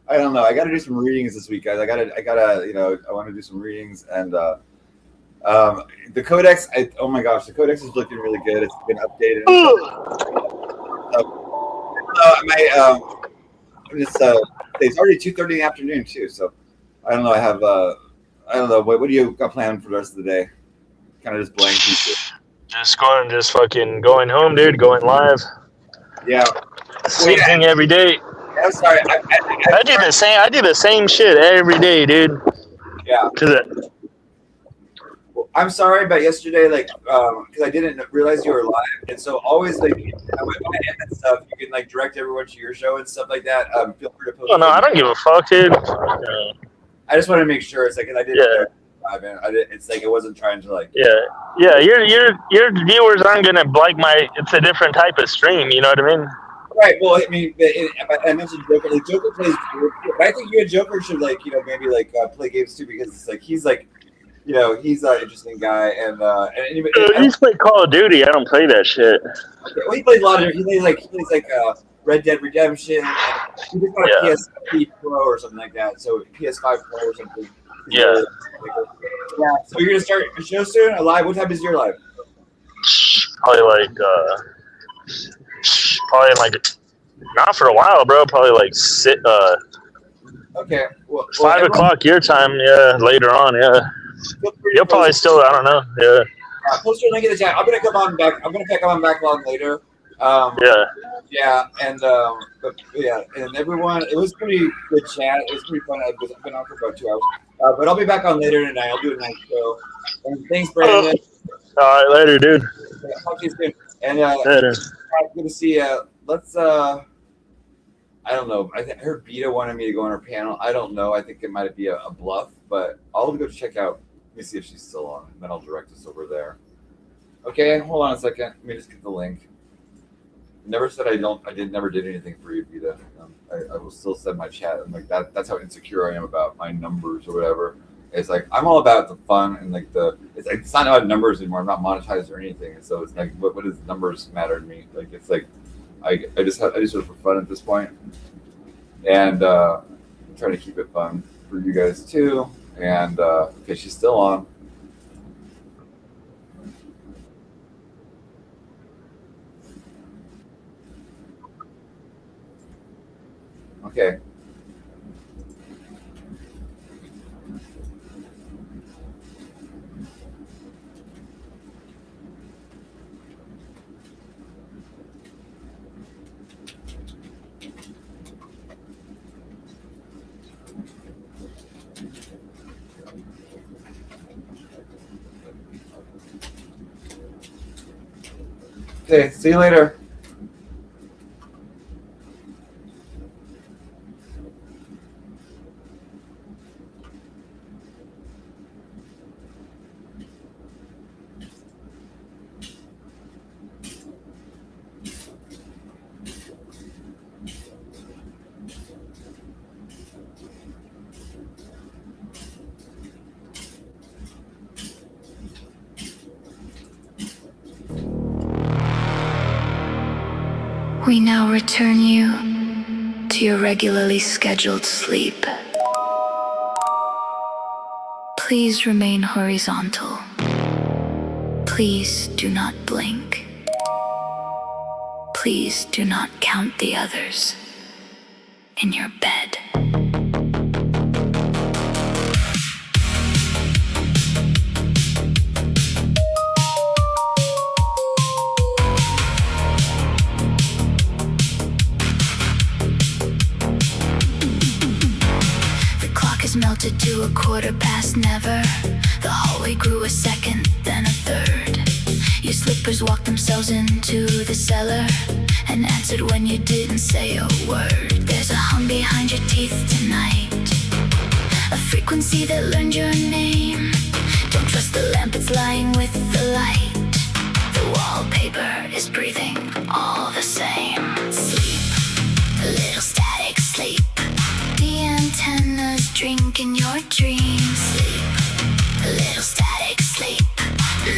I don't know. I got to do some readings this week, guys. I gotta. You know, I want to do some readings, and the codex. Oh my gosh, the codex is looking really good. It's been updated. It's already 2:30 in the afternoon too. So I don't know. I don't know. What do you got planned for the rest of the day? Kind of just blank. Just fucking going home, dude. Going live. Yeah. Same thing every day. I'm sorry. I do the same shit every day, dude. Yeah. I'm sorry about yesterday, like, because I didn't realize you were live, and so always like when I end and stuff, you can like direct everyone to your show and stuff like that. Feel free to post. Oh no, I don't give a fuck, dude. I just want to make sure it's like, because I didn't. It's like it wasn't trying to like. Yeah. Your viewers aren't gonna like it's a different type of stream. You know what I mean? Right. Well, I mean, I mentioned Joker. Like Joker plays, but I think you and Joker should like, you know, maybe like play games too, because it's like he's like, you know, he's an interesting guy, and he's played Call of Duty. I don't play that shit. Okay, well, he plays a lot of. He plays like Red Dead Redemption. He just got a PS5 Pro or something like that. So PS5 Pro or something. Yeah. Yeah. So you're gonna start a show soon? A live? What time is your live? Probably like not for a while, bro. Probably like Okay. Well, 5 o'clock your time. Yeah. Later on. Yeah. You'll probably still. I don't know. Yeah. Post your link in the chat. I'm gonna come on back. I'm gonna pick up on backlog later. Yeah, and but yeah, and everyone, it was pretty good chat. It was pretty fun. I've been on for about 2 hours, but I'll be back on later tonight. I'll do a night show. And thanks, Brandon. All right, later, dude. Talk to you soon. And later. Good to see you. Let's. I don't know. I heard Beta wanted me to go on her panel. I don't know. I think it might be a bluff, but I'll go check out. Let me see if she's still on, and then I'll direct us over there. Okay, hold on a second. Let me just get the link. Never said never did anything for you, Vita. I will still send my chat. And like that's how insecure I am about my numbers or whatever. It's like I'm all about the fun and like it's not about numbers anymore. I'm not monetized or anything. And so it's like what does numbers matter to me? Like it's like I just do it for fun at this point. And I'm trying to keep it fun for you guys too. And okay, she's still on. Okay. Okay, see you later. We now return you to your regularly scheduled sleep. Please remain horizontal. Please do not blink. Please do not count the others in your bed. Melted to a quarter past never. The hallway grew a second, then a third. Your slippers walked themselves into the cellar and answered when you didn't say a word. There's a hum behind your teeth tonight, a frequency that learned your name. Don't trust the lamp, it's lying with the light. The wallpaper is breathing all the same. Sleep, a little static sleep. The antennas drink in your dreams. Sleep, a little static sleep.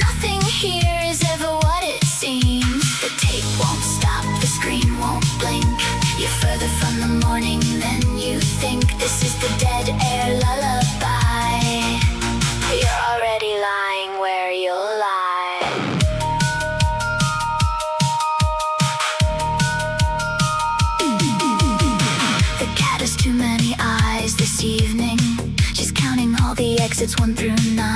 Nothing here is ever what it seems. The tape won't stop, the screen won't blink. You're further from the morning than you think. This is the dead air lullaby. You're already lying where you'll lie. Too many eyes this evening. She's counting all the exits 1 through 9.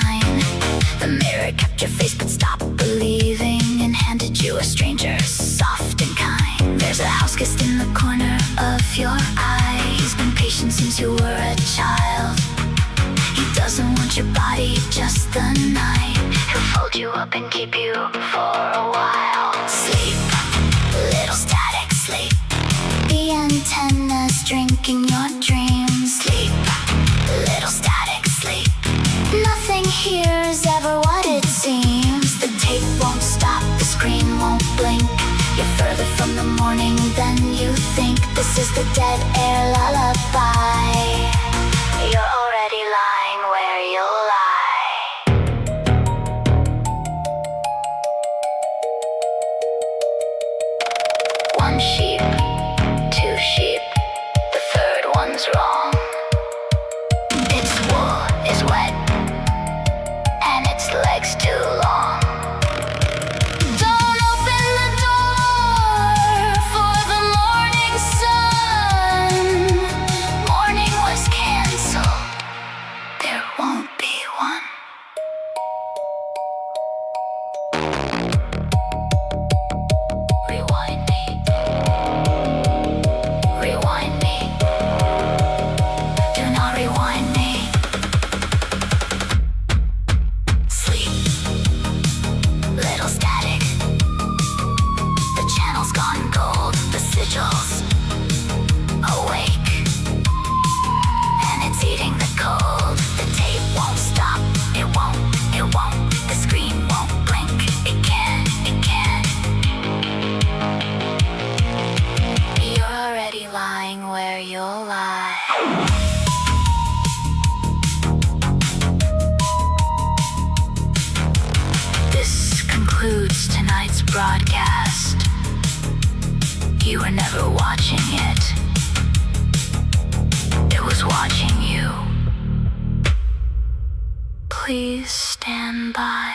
The mirror kept your face but stopped believing and handed you a stranger, soft and kind. There's a house guest in the corner of your eye. He's been patient since you were a child. He doesn't want your body, just the night. He'll fold you up and keep you for a while. Sleep, little static sleep. The antennas drinking your dreams. Sleep, little static sleep. Nothing here is ever what it seems. The tape won't stop, the screen won't blink. You're further from the morning than you think. This is the dead air lullaby. You're already lying where you'll lie. One sheep, two sheep, the third one's wrong. Its wool is wet, and its legs too long. Don't open the door for the morning sun. Morning was canceled, there won't be one. Rewind me. Rewind me. Do not rewind me. Sleep. Little static. The channel's gone gold. The sigils. Awake. And it's eating the cold. The tape won't stop. It won't. It won't. The screen won't blink. It can't. It can't. You're already lying where you'll lie. This concludes tonight's broadcast. You were never watching it. It was watching you. Please stand by.